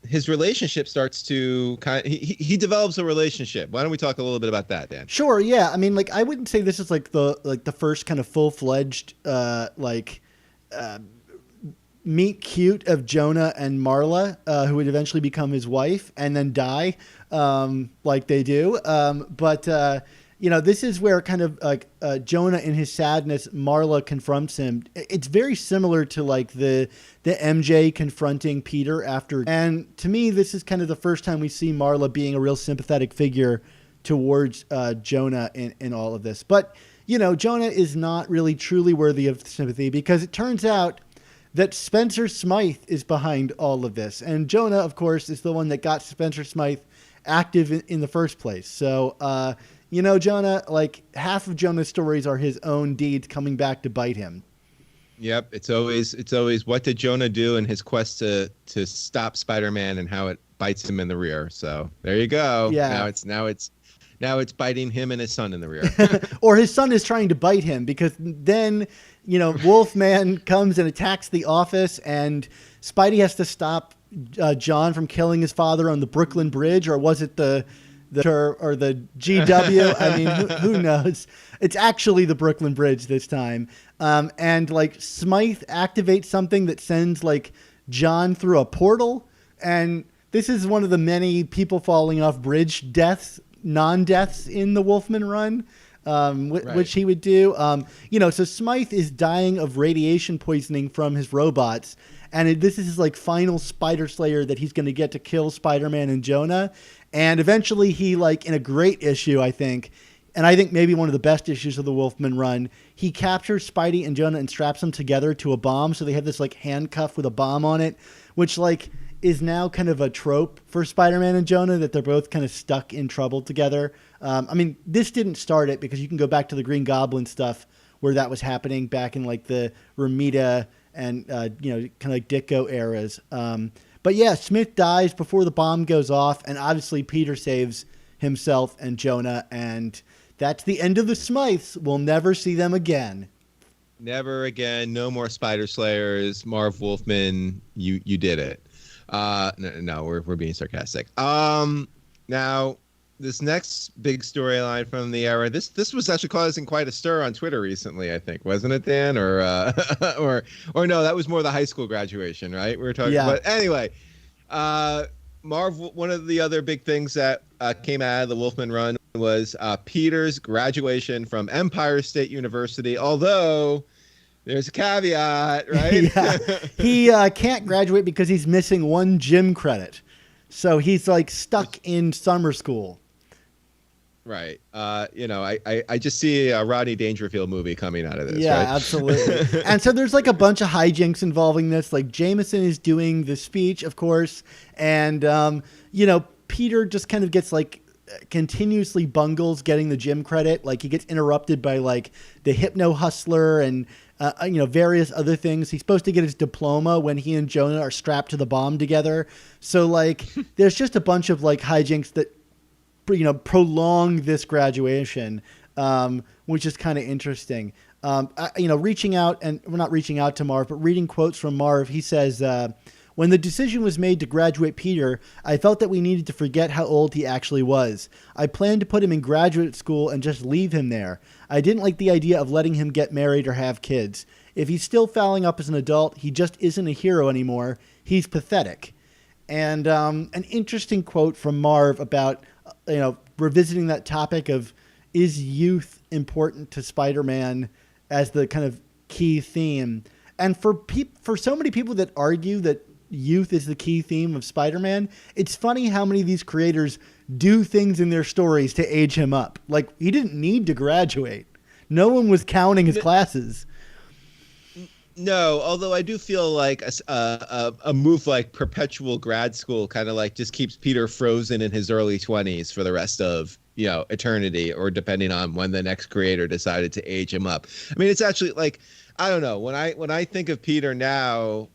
Speaker 1: his relationship starts to he develops a relationship. Why don't we talk a little bit about that, Dan?
Speaker 2: Sure. Yeah. I mean, like I wouldn't say this is like the first kind of full-fledged meet cute of Jonah and Marla, who would eventually become his wife and then die, like they do. But this is where kind of like Jonah in his sadness, Marla confronts him. It's very similar to like the MJ confronting Peter after. And to me, this is kind of the first time we see Marla being a real sympathetic figure towards Jonah in all of this. But, Jonah is not really truly worthy of sympathy, because it turns out that Spencer Smythe is behind all of this. And Jonah, of course, is the one that got Spencer Smythe active in the first place. So, Jonah, like half of Jonah's stories are his own deeds coming back to bite him.
Speaker 1: Yep. It's always what did Jonah do in his quest to stop Spider-Man and how it bites him in the rear. So there you go.
Speaker 2: Yeah.
Speaker 1: Now it's biting him and his son in the rear.
Speaker 2: Or his son is trying to bite him, because then, Wolfman comes and attacks the office, and Spidey has to stop John from killing his father on the Brooklyn Bridge, or was it the GW? I mean, who knows? It's actually the Brooklyn Bridge this time. And like Smythe activates something that sends like John through a portal. And this is one of the many people falling off bridge non-deaths in the Wolfman run, which he would do. So Smythe is dying of radiation poisoning from his robots. And this is his like final Spider Slayer that he's going to get to kill Spider-Man and Jonah. And eventually he, like, in a great issue, I think, and I think maybe one of the best issues of the Wolfman run, he captures Spidey and Jonah and straps them together to a bomb. So they have this like handcuff with a bomb on it, which like is now kind of a trope for Spider-Man and Jonah, that they're both kind of stuck in trouble together. I mean, this didn't start it, because you can go back to the Green Goblin stuff where that was happening back in like the Romita and, kind of like Ditko eras. But yeah, Smith dies before the bomb goes off, and obviously Peter saves himself and Jonah, and that's the end of the Smythes. We'll never see them again.
Speaker 1: Never again. No more Spider Slayers. Marv Wolfman, you did it. No, we're being sarcastic. Now this next big storyline from the era, this was actually causing quite a stir on Twitter recently, I think, wasn't it, Dan? Or or no, that was more the high school graduation, right? We were talking about. Anyway, Marv, one of the other big things that came out of the Wolfman run was Peter's graduation from Empire State University, although there's a caveat, right?
Speaker 2: Yeah. He can't graduate because he's missing one gym credit. So he's like stuck in summer school.
Speaker 1: Right. I just see a Rodney Dangerfield movie coming out of this.
Speaker 2: Yeah,
Speaker 1: right?
Speaker 2: Absolutely. And so there's like a bunch of hijinks involving this. Like Jameson is doing the speech, of course. And, Peter just kind of gets like continuously bungles getting the gym credit. Like he gets interrupted by like the Hypno Hustler and various other things. He's supposed to get his diploma when he and Jonah are strapped to the bomb together. So like, there's just a bunch of like hijinks that, prolong this graduation, which is kind of interesting. Reaching out, and we're not reaching out to Marv, but reading quotes from Marv, he says, when the decision was made to graduate Peter, I felt that we needed to forget how old he actually was. I planned to put him in graduate school and just leave him there. I didn't like the idea of letting him get married or have kids. If he's still fouling up as an adult, he just isn't a hero anymore. He's pathetic. And an interesting quote from Marv about, revisiting that topic of, is youth important to Spider-Man as the kind of key theme? And for so many people that argue that youth is the key theme of Spider-Man, it's funny how many of these creators do things in their stories to age him up. Like, he didn't need to graduate. No one was counting his classes.
Speaker 1: No, although I do feel like a move like perpetual grad school kind of like just keeps Peter frozen in his early 20s for the rest of, eternity, or depending on when the next creator decided to age him up. I mean, it's actually like, I don't know, when I think of Peter now,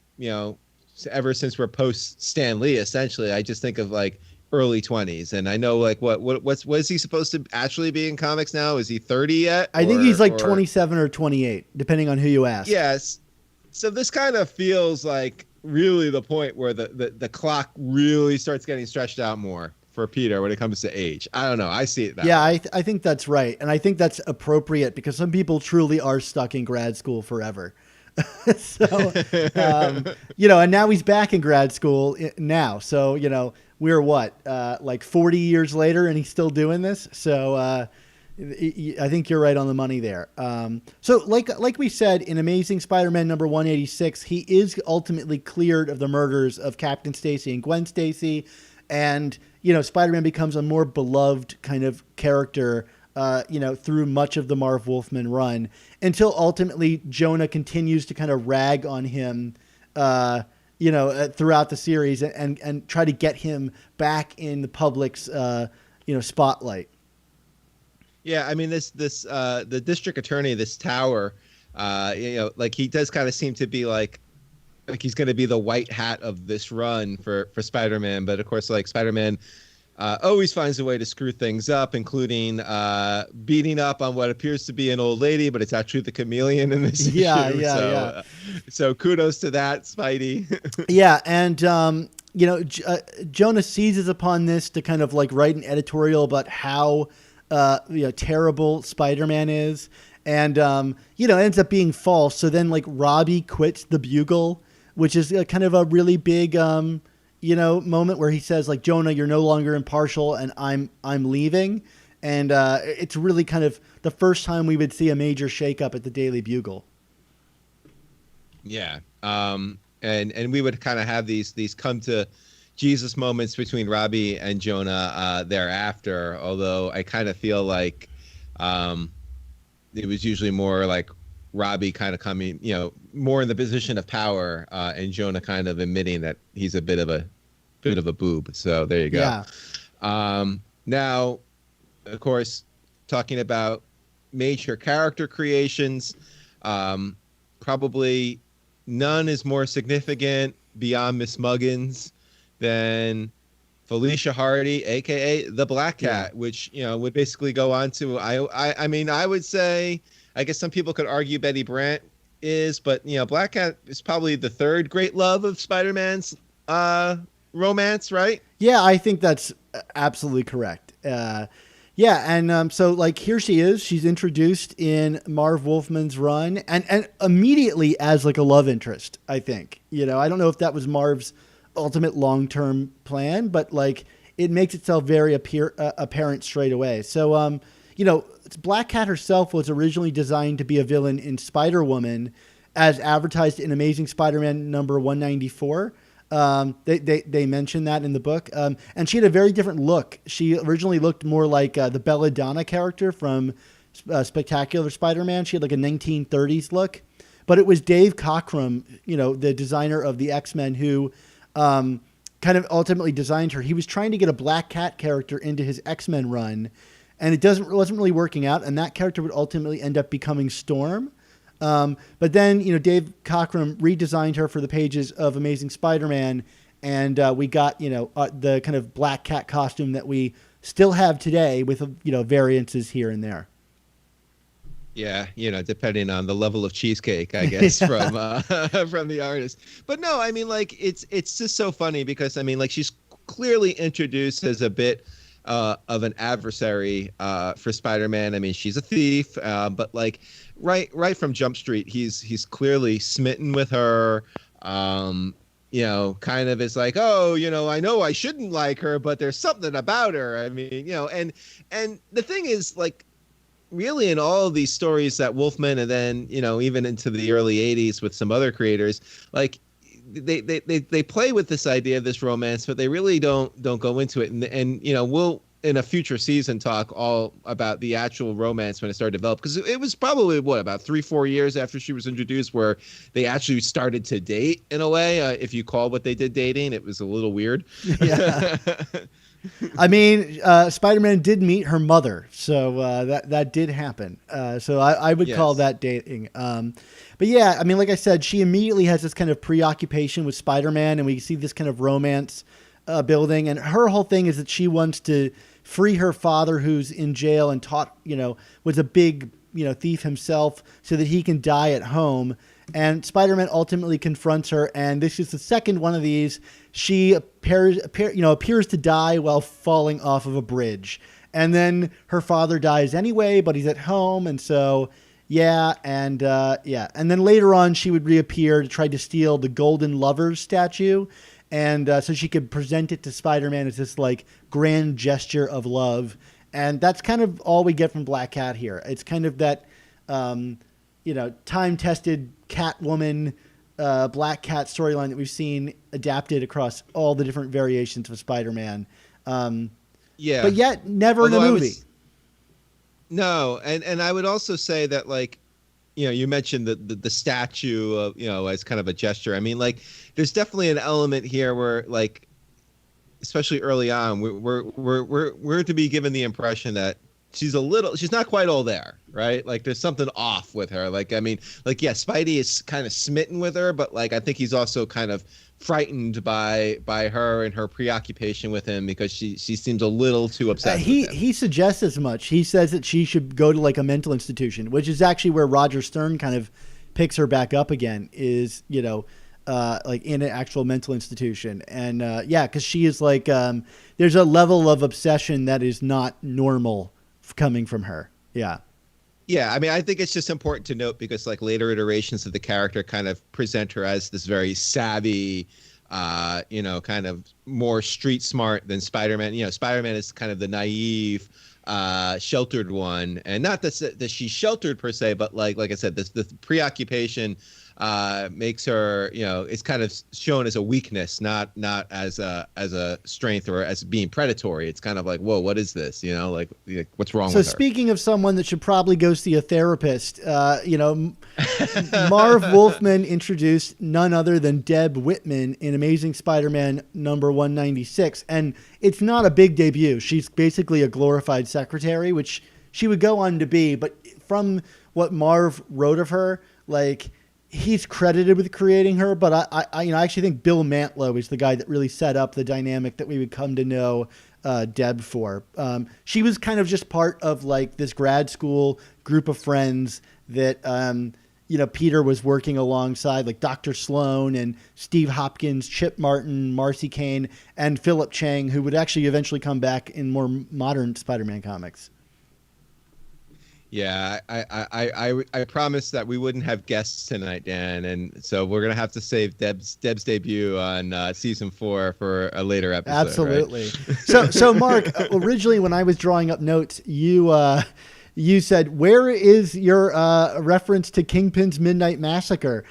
Speaker 1: ever since we're post Stan Lee, essentially, I just think of like early 20s. And I know like what is he supposed to actually be in comics now? Is he 30 yet?
Speaker 2: I think he's like 27 or 28, depending on who you ask.
Speaker 1: Yes. So this kind of feels like really the point where the clock really starts getting stretched out more for Peter when it comes to age. I don't know. I see it that way.
Speaker 2: I think that's right. And I think that's appropriate because some people truly are stuck in grad school forever. So, and now he's back in grad school now. So, we're like 40 years later and he's still doing this. So, I think you're right on the money there. So like we said, in Amazing Spider-Man number 186, he is ultimately cleared of the murders of Captain Stacy and Gwen Stacy. And, Spider-Man becomes a more beloved kind of character, through much of the Marv Wolfman run, until ultimately Jonah continues to kind of rag on him, throughout the series and try to get him back in the public's, spotlight.
Speaker 1: Yeah, I mean, the district attorney, this Tower, like he does kind of seem to be like he's going to be the white hat of this run for Spider-Man. But of course, like Spider-Man always finds a way to screw things up, including beating up on what appears to be an old lady, but it's actually the Chameleon in this issue. Yeah. So kudos to that, Spidey.
Speaker 2: Yeah, and Jonah seizes upon this to kind of like write an editorial about how terrible Spider-Man is, and ends up being false. So then like Robbie quits the Bugle, which is kind of a really big moment where he says like, Jonah, you're no longer impartial and I'm leaving. And it's really kind of the first time we would see a major shakeup at the Daily Bugle.
Speaker 1: Yeah. And we would kind of have these come to Jesus moments between Robbie and Jonah thereafter, although I kind of feel like it was usually more like Robbie kind of coming, more in the position of power, and Jonah kind of admitting that he's a bit of a boob. So there you go. Yeah. Now, of course, talking about major character creations, probably none is more significant beyond Miss Muggins than Felicia Hardy, aka the Black Cat, which would basically go on to I mean I would say, I guess some people could argue Betty Brant is, but Black Cat is probably the third great love of Spider-Man's romance, right?
Speaker 2: Yeah, I think that's absolutely correct. So like here she is, she's introduced in Marv Wolfman's run and immediately as like a love interest, I think. I don't know if that was Marv's ultimate long-term plan, but like it makes itself very apparent straight away. So Black Cat herself was originally designed to be a villain in Spider-Woman, as advertised in Amazing Spider-Man number 194. They mentioned that in the book, and she had a very different look. She originally looked more like the Belladonna character from Spectacular Spider-Man. She had like a 1930s look, but it was Dave Cockrum, the designer of the X-Men, who kind of ultimately designed her. He was trying to get a Black Cat character into his X-Men run, and it wasn't really working out. And that character would ultimately end up becoming Storm. But then, Dave Cockrum redesigned her for the pages of Amazing Spider-Man, and we got, the kind of Black Cat costume that we still have today with, variances here and there.
Speaker 1: Yeah, depending on the level of cheesecake, I guess, from the artist. But no, I mean, like, it's just so funny because, I mean, like, she's clearly introduced as a bit of an adversary for Spider-Man. I mean, she's a thief, but like right from Jump Street, he's clearly smitten with her. Kind of is like, oh, I know I shouldn't like her, but there's something about her. I mean, and the thing is, like, really in all of these stories that Wolfman, and then even into the early 80s with some other creators, like they play with this idea of this romance, but they really don't go into it. And we'll in a future season talk all about the actual romance when it started to develop, because it was probably about 3-4 years after she was introduced where they actually started to date in a way. If you call what they did dating, it was a little weird. Yeah.
Speaker 2: I mean, Spider-Man did meet her mother, so that did happen. So I would call that dating. But yeah, I mean, like I said, she immediately has this kind of preoccupation with Spider-Man, and we see this kind of romance building. And her whole thing is that she wants to free her father, who's in jail and was a big thief himself, so that he can die at home. And Spider-Man ultimately confronts her, and this is the second one of these. She appears to die while falling off of a bridge, and then her father dies anyway, but he's at home, and so and then later on she would reappear to try to steal the Golden Lovers statue, and so she could present it to Spider-Man as this like grand gesture of love, and that's kind of all we get from Black Cat here. It's kind of that. Time-tested Catwoman, Black Cat storyline that we've seen adapted across all the different variations of Spider-Man. But yet never in a movie.
Speaker 1: No, and I would also say that, like, you mentioned the statue of, as kind of a gesture. I mean, like, there's definitely an element here where, like, especially early on, we're to be given the impression that she's not quite all there, right? Like, there's something off with her. Like, I mean, like, yeah, Spidey is kind of smitten with her, but like, I think he's also kind of frightened by her and her preoccupation with him, because she seems a little too upset.
Speaker 2: He suggests as much. He says that she should go to like a mental institution, which is actually where Roger Stern kind of picks her back up again, is, like in an actual mental institution. And because she is like, there's a level of obsession that is not normal coming from her. Yeah,
Speaker 1: I mean, I think it's just important to note, because like later iterations of the character kind of present her as this very savvy, kind of more street smart than Spider-Man. Spider-Man is kind of the naive, sheltered one, and not that she's sheltered per se, but like I said, the preoccupation makes her, it's kind of shown as a weakness, not as a strength or as being predatory. It's kind of like, whoa, what is this? Like what's wrong with her?
Speaker 2: So speaking of someone that should probably go see a therapist, Marv Wolfman introduced none other than Deb Whitman in Amazing Spider-Man number 196. And it's not a big debut. She's basically a glorified secretary, which she would go on to be. But from what Marv wrote of her, like, he's credited with creating her, but I actually think Bill Mantlo is the guy that really set up the dynamic that we would come to know Deb for. She was kind of just part of like this grad school group of friends that Peter was working alongside, like Dr. Sloan and Steve Hopkins, Chip Martin, Marcy Kane, and Philip Chang, who would actually eventually come back in more modern Spider-Man comics.
Speaker 1: Yeah, I promised that we wouldn't have guests tonight, Dan, and so we're gonna have to save Deb's debut on season 4 for a later episode.
Speaker 2: Absolutely. Right? So Mark, originally when I was drawing up notes, you said, "Where is your reference to Kingpin's Midnight Massacre?"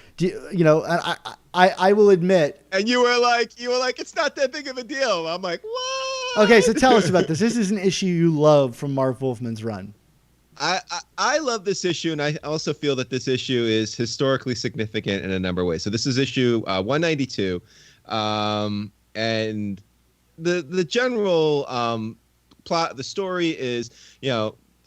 Speaker 2: I will admit.
Speaker 1: And you were like, it's not that big of a deal. I'm like, what?
Speaker 2: Okay, so tell us about this. This is an issue you love from Marv Wolfman's run.
Speaker 1: I love this issue, and I also feel that this issue is historically significant in a number of ways. So this is issue 192, and the general plot, the story is,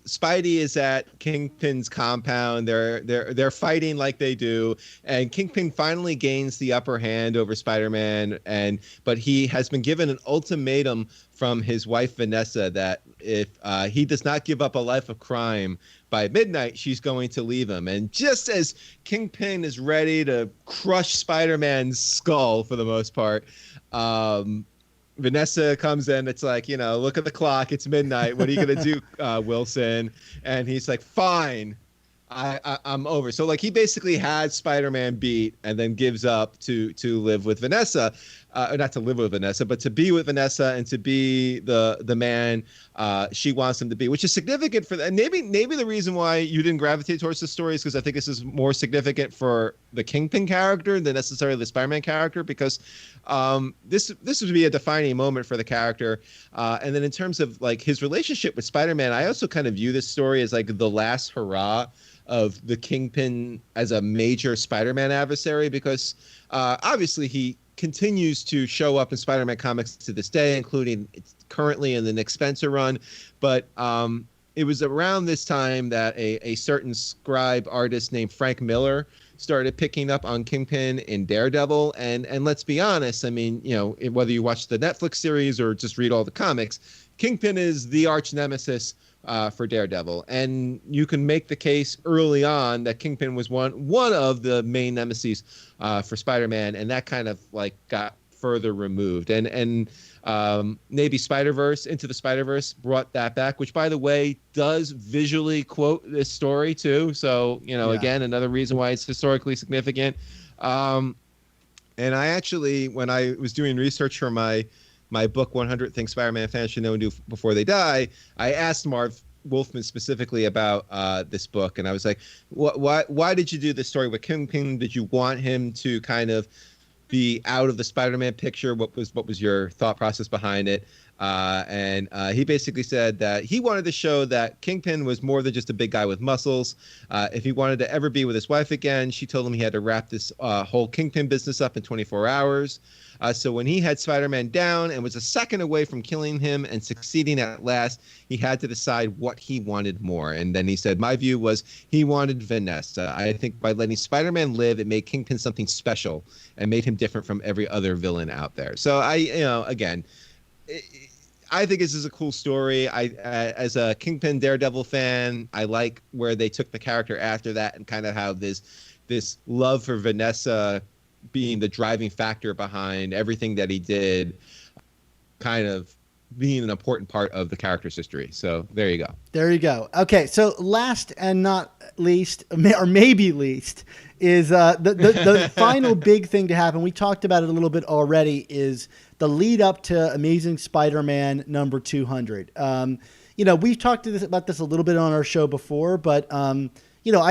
Speaker 1: Spidey is at Kingpin's compound. They're fighting like they do, and Kingpin finally gains the upper hand over Spider-Man. But he has been given an ultimatum from his wife Vanessa that if he does not give up a life of crime by midnight, she's going to leave him. And just as Kingpin is ready to crush Spider-Man's skull for the most part, Vanessa comes in. It's like, look at the clock. It's midnight. What are you going to do, Wilson? And he's like, fine, I'm over. So like he basically had Spider-Man beat and then gives up to live with Vanessa. Not to live with Vanessa, but to be with Vanessa and to be the man she wants him to be, which is significant for that. And maybe the reason why you didn't gravitate towards this story is because I think this is more significant for the Kingpin character than necessarily the Spider-Man character, because this would be a defining moment for the character. And then in terms of like his relationship with Spider-Man, I also kind of view this story as like the last hurrah of the Kingpin as a major Spider-Man adversary, because obviously he continues to show up in Spider-Man comics to this day, including currently in the Nick Spencer run. But it was around this time that a certain scribe artist named Frank Miller started picking up on Kingpin in Daredevil. And let's be honest, I mean, whether you watch the Netflix series or just read all the comics, Kingpin is the arch nemesis for Daredevil. And you can make the case early on that Kingpin was one of the main nemesis for Spider-Man, and that kind of like got further removed. And maybe Into the Spider-Verse brought that back, which, by the way, does visually quote this story too. So, again, another reason why it's historically significant. And I actually, when I was doing research for my book, 100 Things Spider-Man Fans Should Know and Do Before They Die, I asked Marv Wolfman specifically about this book. And I was like, why did you do this story with Kingpin? Did you want him to kind of be out of the Spider-Man picture? What was your thought process behind it? And he basically said that he wanted to show that Kingpin was more than just a big guy with muscles. If he wanted to ever be with his wife again, she told him he had to wrap this whole Kingpin business up in 24 hours. So when he had Spider-Man down and was a second away from killing him and succeeding at last, he had to decide what he wanted more. And then he said, my view was he wanted Vanessa. I think by letting Spider-Man live, it made Kingpin something special and made him different from every other villain out there. So I think this is a cool story. As a Kingpin Daredevil fan, I like where they took the character after that and kind of how this love for Vanessa being the driving factor behind everything that he did, kind of being an important part of the character's history. So there you go.
Speaker 2: There you go. Okay, so last and not least, or maybe least, is the final big thing to happen. We talked about it a little bit already, is the lead up to Amazing Spider-Man number 200. We've talked about this a little bit on our show before, but I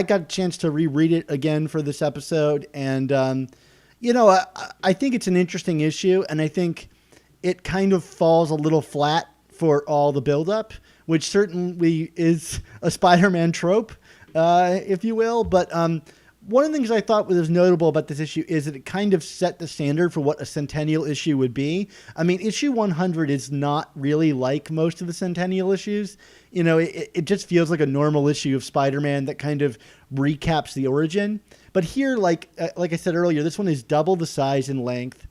Speaker 2: got a chance to reread it again for this episode, and I think it's an interesting issue, and I think it kind of falls a little flat for all the buildup, which certainly is a Spider-Man trope, if you will. But one of the things I thought was notable about this issue is that it kind of set the standard for what a centennial issue would be. I mean, issue 100 is not really like most of the centennial issues. It just feels like a normal issue of Spider-Man that kind of recaps the origin. But here, like I said earlier, this one is double the size and length.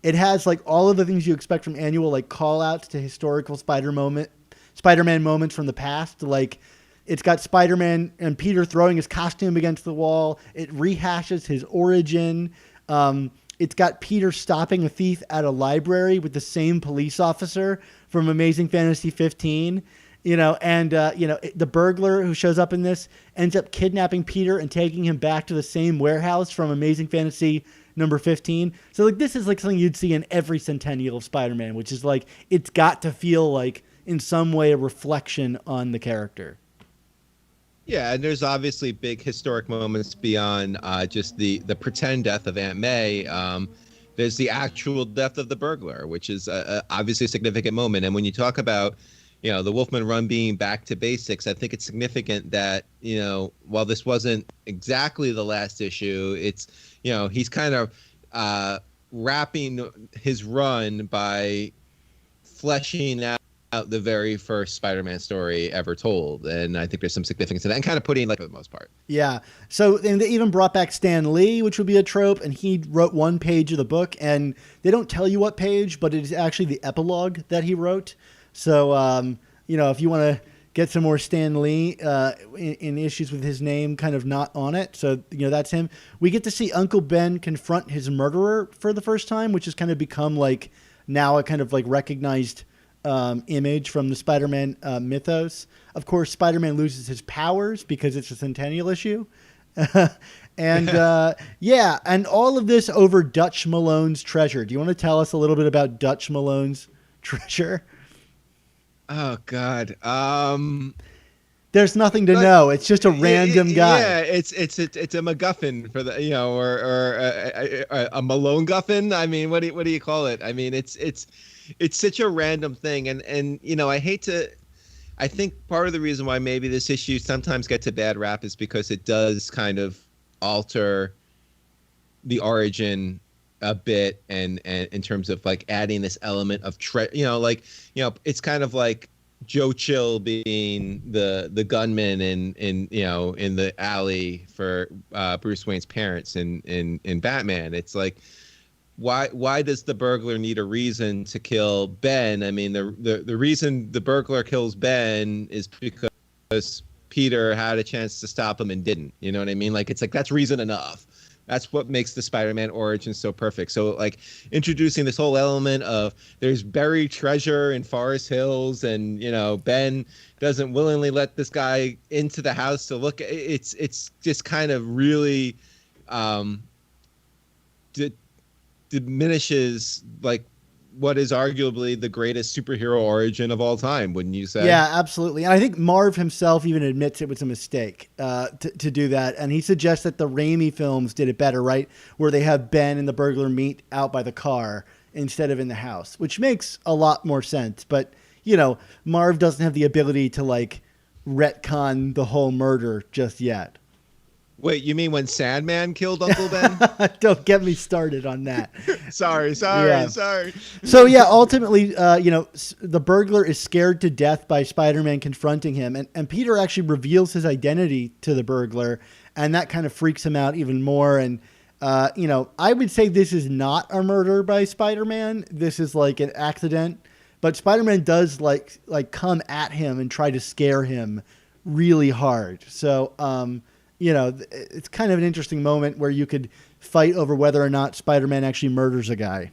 Speaker 2: It has like all of the things you expect from annual, like call outs to historical Spider-Man moments from the past. Like it's got Spider-Man and Peter throwing his costume against the wall. It rehashes his origin. It's got Peter stopping a thief at a library with the same police officer from Amazing Fantasy 15. The burglar who shows up in this ends up kidnapping Peter and taking him back to the same warehouse from Amazing Fantasy number 15. So like this is like something you'd see in every centennial of Spider-Man, which is like it's got to feel like in some way a reflection on the character.
Speaker 1: Yeah, and there's obviously big historic moments beyond just the pretend death of Aunt May. There's the actual death of the burglar, which is obviously a significant moment. And when you talk about the Wolfman run being back to basics, I think it's significant that, while this wasn't exactly the last issue, it's, he's kind of wrapping his run by fleshing out the very first Spider-Man story ever told, and I think there's some significance to that, and kind of putting like for the most part.
Speaker 2: Yeah. So and they even brought back Stan Lee, which would be a trope, and he wrote one page of the book, and they don't tell you what page, but it is actually the epilogue that he wrote. So if you want to get some more Stan Lee in issues with his name kind of not on it, so that's him. We get to see Uncle Ben confront his murderer for the first time, which has kind of become like now a kind of like recognized image from the Spider-Man mythos. Of course, Spider-Man loses his powers because it's a centennial issue. And and all of this over Dutch Malone's treasure. Do you want to tell us a little bit about Dutch Malone's treasure?
Speaker 1: Oh God.
Speaker 2: There's nothing to know. It's just a random guy.
Speaker 1: Yeah, it's a MacGuffin for the or a Malone Guffin. I mean, what do you call it? I mean, it's such a random thing, and I think part of the reason why maybe this issue sometimes gets a bad rap is because it does kind of alter the origin a bit, and in terms of like adding this element of it's kind of like Joe Chill being the gunman in the alley for Bruce Wayne's parents in Batman. It's like, why does the burglar need a reason to kill Ben? I mean, the reason the burglar kills Ben is because Peter had a chance to stop him and didn't. You know what I mean? Like, it's like, that's reason enough. That's what makes the Spider-Man origin so perfect. So, like, introducing this whole element of there's buried treasure in Forest Hills, and Ben doesn't willingly let this guy into the house to look. It's just kind of really diminishes like what is arguably the greatest superhero origin of all time, wouldn't you say?
Speaker 2: Yeah, absolutely. And I think Marv himself even admits it was a mistake to do that. And he suggests that the Raimi films did it better, right? Where they have Ben and the burglar meet out by the car instead of in the house, which makes a lot more sense. But, Marv doesn't have the ability to like retcon the whole murder just yet.
Speaker 1: Wait, you mean when Sandman killed Uncle Ben?
Speaker 2: Don't get me started on that.
Speaker 1: Sorry.
Speaker 2: So yeah, ultimately, the burglar is scared to death by Spider-Man confronting him, and Peter actually reveals his identity to the burglar, and that kind of freaks him out even more. And I would say this is not a murder by Spider-Man. This is like an accident, but Spider-Man does like come at him and try to scare him really hard. So it's kind of an interesting moment where you could fight over whether or not Spider-Man actually murders a guy.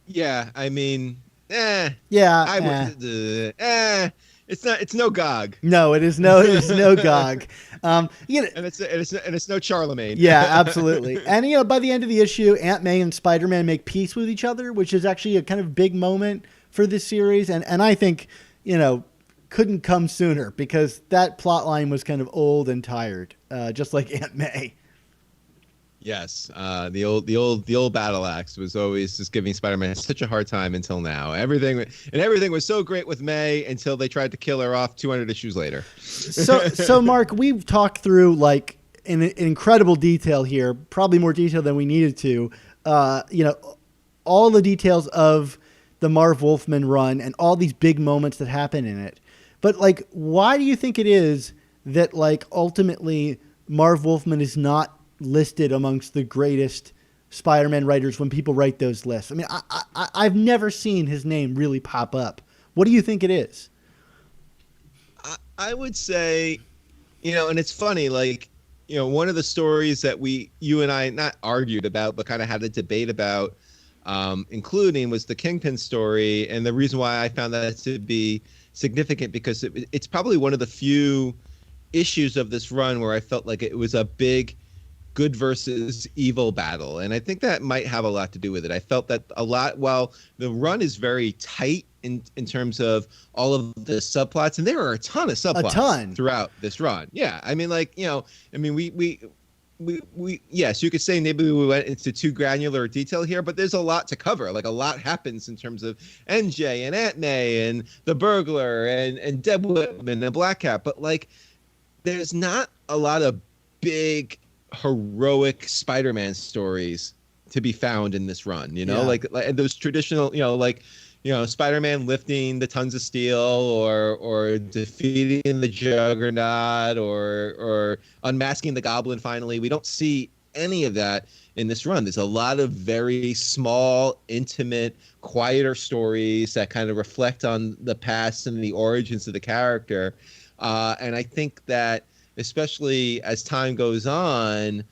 Speaker 1: Yeah, I mean,
Speaker 2: Yeah.
Speaker 1: It's no Gog.
Speaker 2: No, it is no Gog.
Speaker 1: And it's no Charlemagne.
Speaker 2: Yeah, absolutely. And by the end of the issue, Aunt May and Spider-Man make peace with each other, which is actually a kind of big moment for this series. And I think, couldn't come sooner, because that plot line was kind of old and tired, just like Aunt May.
Speaker 1: Yes, the old battle axe was always just giving Spider-Man such a hard time until now. Everything was so great with May until they tried to kill her off 200 issues later.
Speaker 2: So Mark, we've talked through like in incredible detail here, probably more detail than we needed to. All the details of the Marv Wolfman run and all these big moments that happen in it. But like, why do you think it is that like ultimately Marv Wolfman is not listed amongst the greatest Spider-Man writers when people write those lists? I mean, I've never seen his name really pop up. What do you think it is?
Speaker 1: I would say, and it's funny, like, one of the stories that you and I not argued about, but kind of had a debate about, including was the Kingpin story. And the reason why I found that to be significant, because it's probably one of the few issues of this run where I felt like it was a big good versus evil battle. And I think that might have a lot to do with it. I felt that a lot, while the run is very tight in terms of all of the subplots, and there are a ton of subplots throughout this run. Yeah. I mean, like, we yes, you could say maybe we went into too granular detail here, but there's a lot to cover. Like, a lot happens in terms of MJ and Aunt May and the burglar and Deb Whitman and Black Cat. But like, there's not a lot of big heroic Spider-Man stories to be found in this run, like those traditional, Spider-Man lifting the tons of steel, or defeating the Juggernaut, or unmasking the Goblin finally. We don't see any of that in this run. There's a lot of very small, intimate, quieter stories that kind of reflect on the past and the origins of the character. And I think that, especially as time goes on,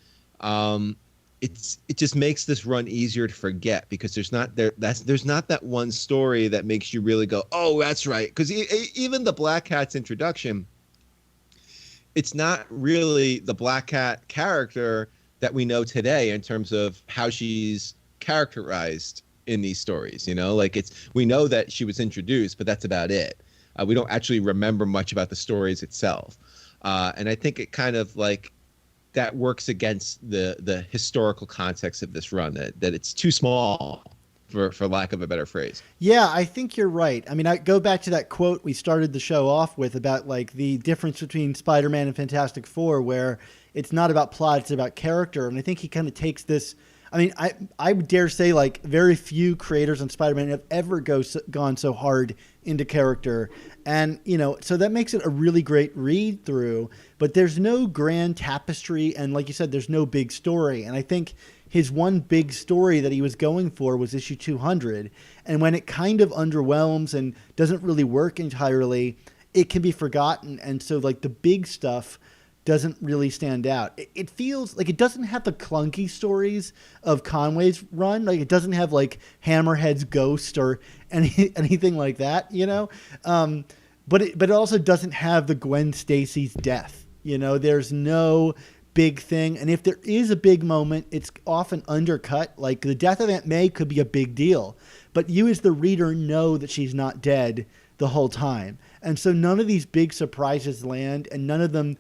Speaker 1: it just makes this run easier to forget, because there's not that one story that makes you really go, oh, that's right. Because even the Black Cat's introduction, it's not really the Black Cat character that we know today in terms of how she's characterized in these stories. Like, we know that she was introduced, but that's about it. We don't actually remember much about the stories itself. And I think it kind of like that works against the historical context of this run, that it's too small, for lack of a better phrase.
Speaker 2: Yeah, I think you're right. I mean, I go back to that quote we started the show off with about like the difference between Spider-Man and Fantastic Four, where it's not about plot, it's about character. And I think he kind of takes this. I mean, I would dare say like very few creators on Spider-Man have ever gone so hard into character. And, so that makes it a really great read through, but there's no grand tapestry. And like you said, there's no big story. And I think his one big story that he was going for was issue 200. And when it kind of underwhelms and doesn't really work entirely, it can be forgotten. And so like the big stuff doesn't really stand out. It feels like it doesn't have the clunky stories of Conway's run. Like it doesn't have like Hammerhead's ghost or anything like that, but it also doesn't have the Gwen Stacy's death. There's no big thing. And if there is a big moment, it's often undercut. Like the death of Aunt May could be a big deal, but you as the reader know that she's not dead the whole time. And so none of these big surprises land, and none of them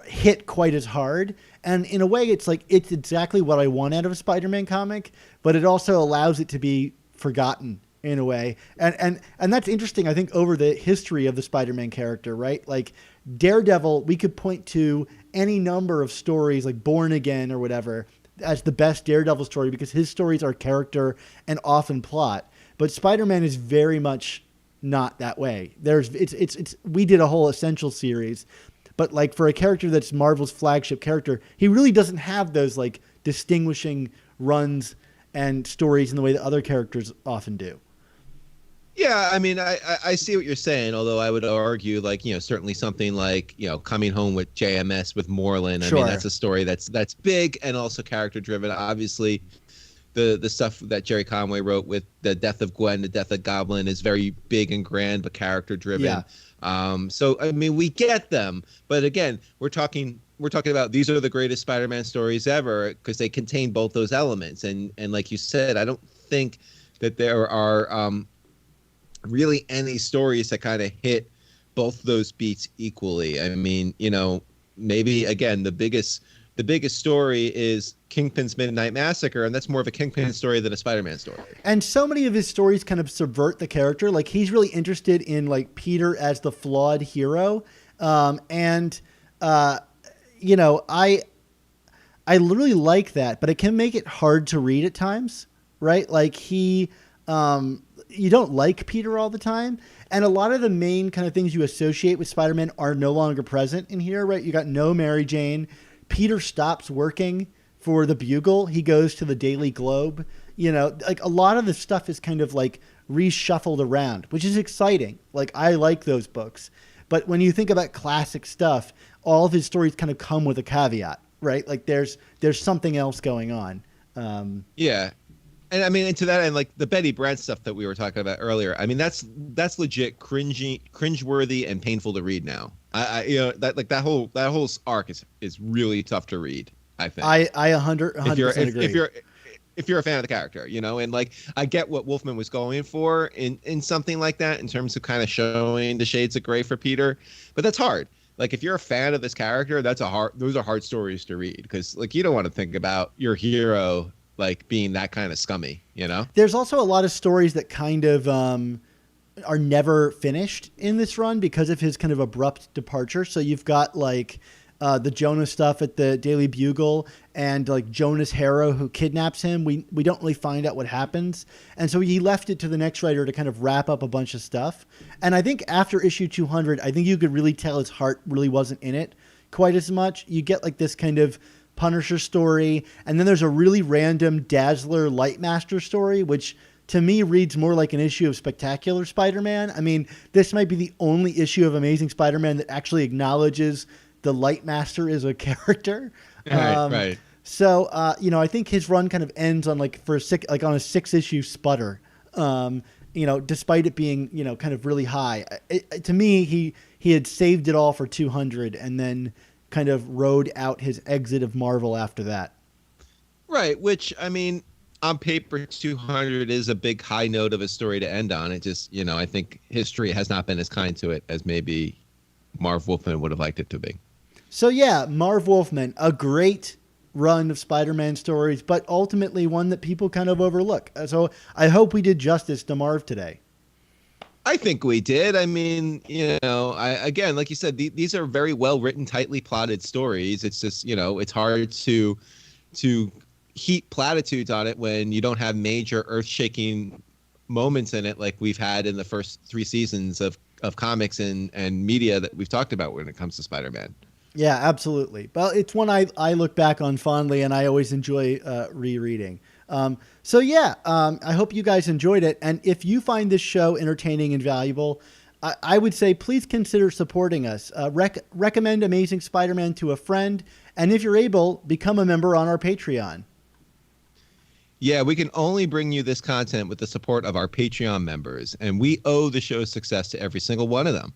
Speaker 2: hit quite as hard. And in a way, it's like, it's exactly what I want out of a Spider-Man comic, but it also allows it to be forgotten in a way. And that's interesting, I think, over the history of the Spider-Man character, right? Like Daredevil, we could point to any number of stories like Born Again or whatever as the best Daredevil story, because his stories are character and often plot. But Spider-Man is very much not that way. We did a whole Essential series, but like for a character that's Marvel's flagship character, he really doesn't have those like distinguishing runs and stories in the way that other characters often do.
Speaker 1: Yeah, I mean, I see what you're saying, although I would argue, like, certainly something like, Coming Home with JMS with Moreland. I mean, that's a story that's big and also character driven. Obviously, the stuff that Jerry Conway wrote with the death of Gwen, the death of Goblin is very big and grand, but character driven. Yeah. So, I mean, we get them. But again, we're talking about these are the greatest Spider-Man stories ever, because they contain both those elements. And like you said, I don't think that there are really any stories that kind of hit both those beats equally. I mean, maybe again, the biggest story is Kingpin's Midnight Massacre, and that's more of a Kingpin story than a Spider-Man story. And
Speaker 2: so many of his stories kind of subvert the character. Like he's really interested in like Peter as the flawed hero. I really like that, but it can make it hard to read at times, right? Like you don't like Peter all the time. And a lot of the main kind of things you associate with Spider-Man are no longer present in here, right? You got no Mary Jane. Peter stops working for the Bugle. He goes to the Daily Globe. Like a lot of the stuff is kind of like reshuffled around, which is exciting. Like I like those books. But when you think about classic stuff, all of his stories kind of come with a caveat, right? Like there's something else going on.
Speaker 1: Yeah. And I mean, and to that end, like the Betty Brant stuff that we were talking about earlier, I mean, that's legit cringeworthy and painful to read now. That whole arc is really tough to read, I think.
Speaker 2: I 100% agree.
Speaker 1: If you're a fan of the character, and like I get what Wolfman was going for in something like that in terms of kind of showing the shades of gray for Peter, but that's hard. Like if you're a fan of this character, those are hard stories to read, because like you don't want to think about your hero like being that kind of scummy, There's also a lot of stories that kind of are never finished in this run because of his kind of abrupt departure. So you've got like
Speaker 2: the Jonah stuff at the Daily Bugle and like Jonah's Harrow who kidnaps him. We don't really find out what happens. And so he left it to the next writer to kind of wrap up a bunch of stuff. And I think after issue 200, I think you could really tell his heart really wasn't in it quite as much. You get like this kind of Punisher story. And then there's a really random Dazzler Lightmaster story, which to me reads more like an issue of Spectacular Spider-Man. I mean, this might be the only issue of Amazing Spider-Man that actually acknowledges the Lightmaster is a character.
Speaker 1: Right.
Speaker 2: So, I think his run kind of ends on like on a 6-issue sputter. Despite it being, kind of really high. To me, he had saved it all for 200 and then kind of rode out his exit of Marvel after that.
Speaker 1: Right, which, I mean, on paper, 200 is a big high note of a story to end on. It just, I think history has not been as kind to it as maybe Marv Wolfman would have liked it to be.
Speaker 2: So yeah, Marv Wolfman, a great run of Spider-Man stories, but ultimately one that people kind of overlook. So I hope we did justice to Marv today.
Speaker 1: I think we did. I mean, again, like you said, these are very well written, tightly plotted stories. It's just, it's hard to heap platitudes on it when you don't have major earth-shaking moments in it like we've had in the first 3 seasons of comics and media that we've talked about when it comes to Spider-Man.
Speaker 2: Yeah, absolutely. Well, it's one I look back on fondly, and I always enjoy rereading. I hope you guys enjoyed it. And if you find this show entertaining and valuable, I would say please consider supporting us. Recommend Amazing Spider-Man to a friend. And if you're able, become a member on our Patreon.
Speaker 1: Yeah, we can only bring you this content with the support of our Patreon members, and we owe the show's success to every single one of them.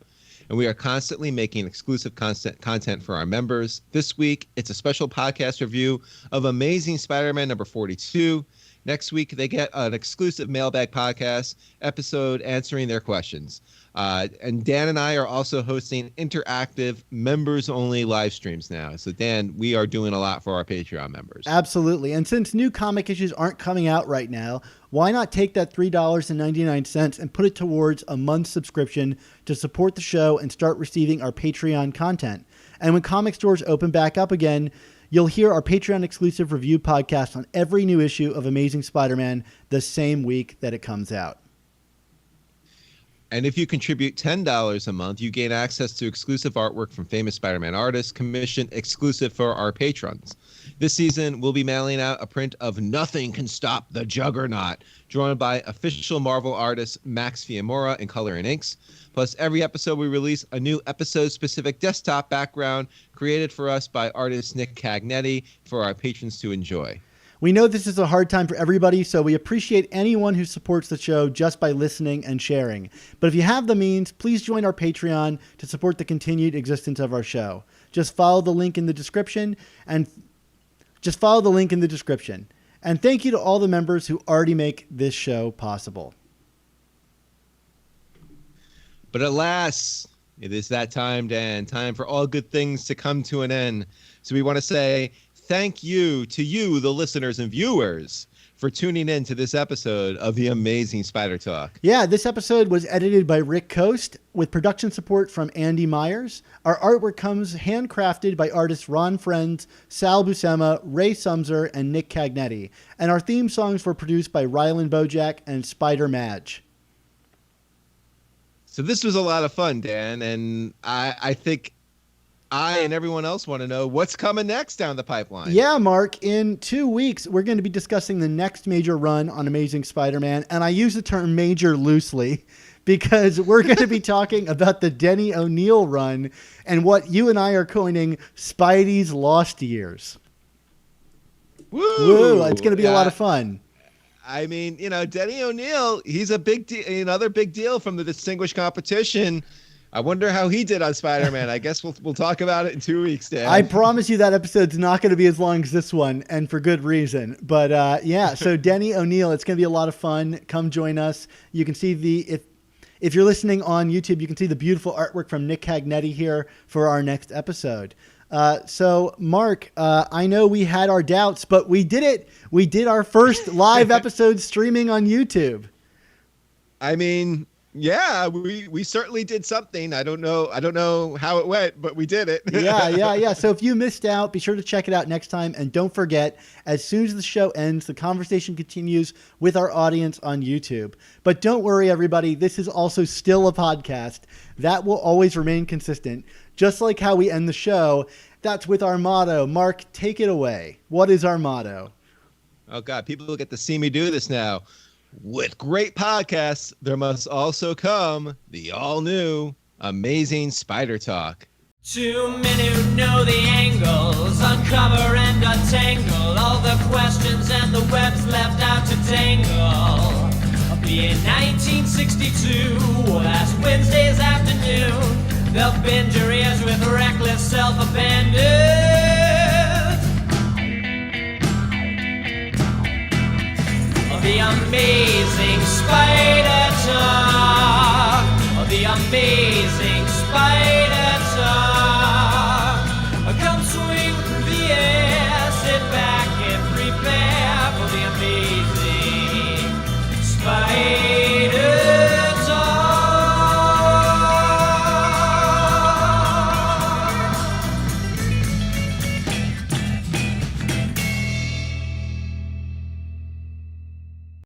Speaker 1: And we are constantly making exclusive content for our members. This week, it's a special podcast review of Amazing Spider-Man number 42. Next week, they get an exclusive mailbag podcast episode answering their questions. And Dan and I are also hosting interactive members-only live streams now. So, Dan, we are doing a lot for our Patreon members.
Speaker 2: Absolutely. And since new comic issues aren't coming out right now, why not take that $3.99 and put it towards a month's subscription to support the show and start receiving our Patreon content? And when comic stores open back up again, you'll hear our Patreon exclusive review podcast on every new issue of Amazing Spider-Man the same week that it comes out.
Speaker 1: And if you contribute $10 a month, you gain access to exclusive artwork from famous Spider-Man artists, commissioned exclusive for our patrons. This season, we'll be mailing out a print of Nothing Can Stop the Juggernaut, drawn by official Marvel artist Max Fiamora in Color and Inks. Plus, every episode we release a new episode-specific desktop background created for us by artist Nick Cagnetti for our patrons to enjoy.
Speaker 2: We know this is a hard time for everybody, so we appreciate anyone who supports the show just by listening and sharing. But if you have the means, please join our Patreon to support the continued existence of our show. Just follow the link in the description and thank you to all the members who already make this show possible.
Speaker 1: But alas, it is that time, Dan. Time for all good things to come to an end. So we want to say thank you to you, the listeners and viewers, for tuning in to this episode of the Amazing Spider Talk.
Speaker 2: Yeah, this episode was edited by Rick Coast with production support from Andy Myers. Our artwork comes handcrafted by artists Ron Friends, Sal Buscema, Ray Sumser, and Nick Cagnetti. And our theme songs were produced by Rylan Bojack and Spider Madge.
Speaker 1: So this was a lot of fun, Dan, and I think I and everyone else want to know what's coming next down the pipeline.
Speaker 2: Yeah, Mark, in 2 weeks, we're going to be discussing the next major run on Amazing Spider-Man. And I use the term major loosely because we're going to be talking about the Denny O'Neil run and what you and I are coining Spidey's Lost Years. Woo! It's going to be a lot of fun.
Speaker 1: I mean, Denny O'Neil, he's a another big deal from the distinguished competition. I wonder how he did on Spider-Man. I guess we'll talk about it in 2 weeks, Dan.
Speaker 2: I promise you that episode's not going to be as long as this one, and for good reason. But so Denny O'Neil, it's going to be a lot of fun. Come join us. You can see if you're listening on YouTube, you can see the beautiful artwork from Nick Cagnetti here for our next episode. So Mark, I know we had our doubts, but we did it. We did our first live episode streaming on YouTube.
Speaker 1: I mean, Yeah, we certainly did something. I don't know how it went, but we did it.
Speaker 2: Yeah. So if you missed out, be sure to check it out next time. And don't forget, as soon as the show ends, the conversation continues with our audience on YouTube. But don't worry, everybody. This is also still a podcast. That will always remain consistent. Just like how we end the show, that's with our motto. Mark, take it away. What is our motto?
Speaker 1: Oh, God, people get to see me do this now. With great podcasts, there must also come the all-new Amazing Spider Talk.
Speaker 3: Two men who know the angles, uncover and untangle all the questions and the webs left out to tangle. Be in 1962, last Wednesday's afternoon, they'll bend your ears with reckless self-abandon. The Amazing Spider Talk. The Amazing Spider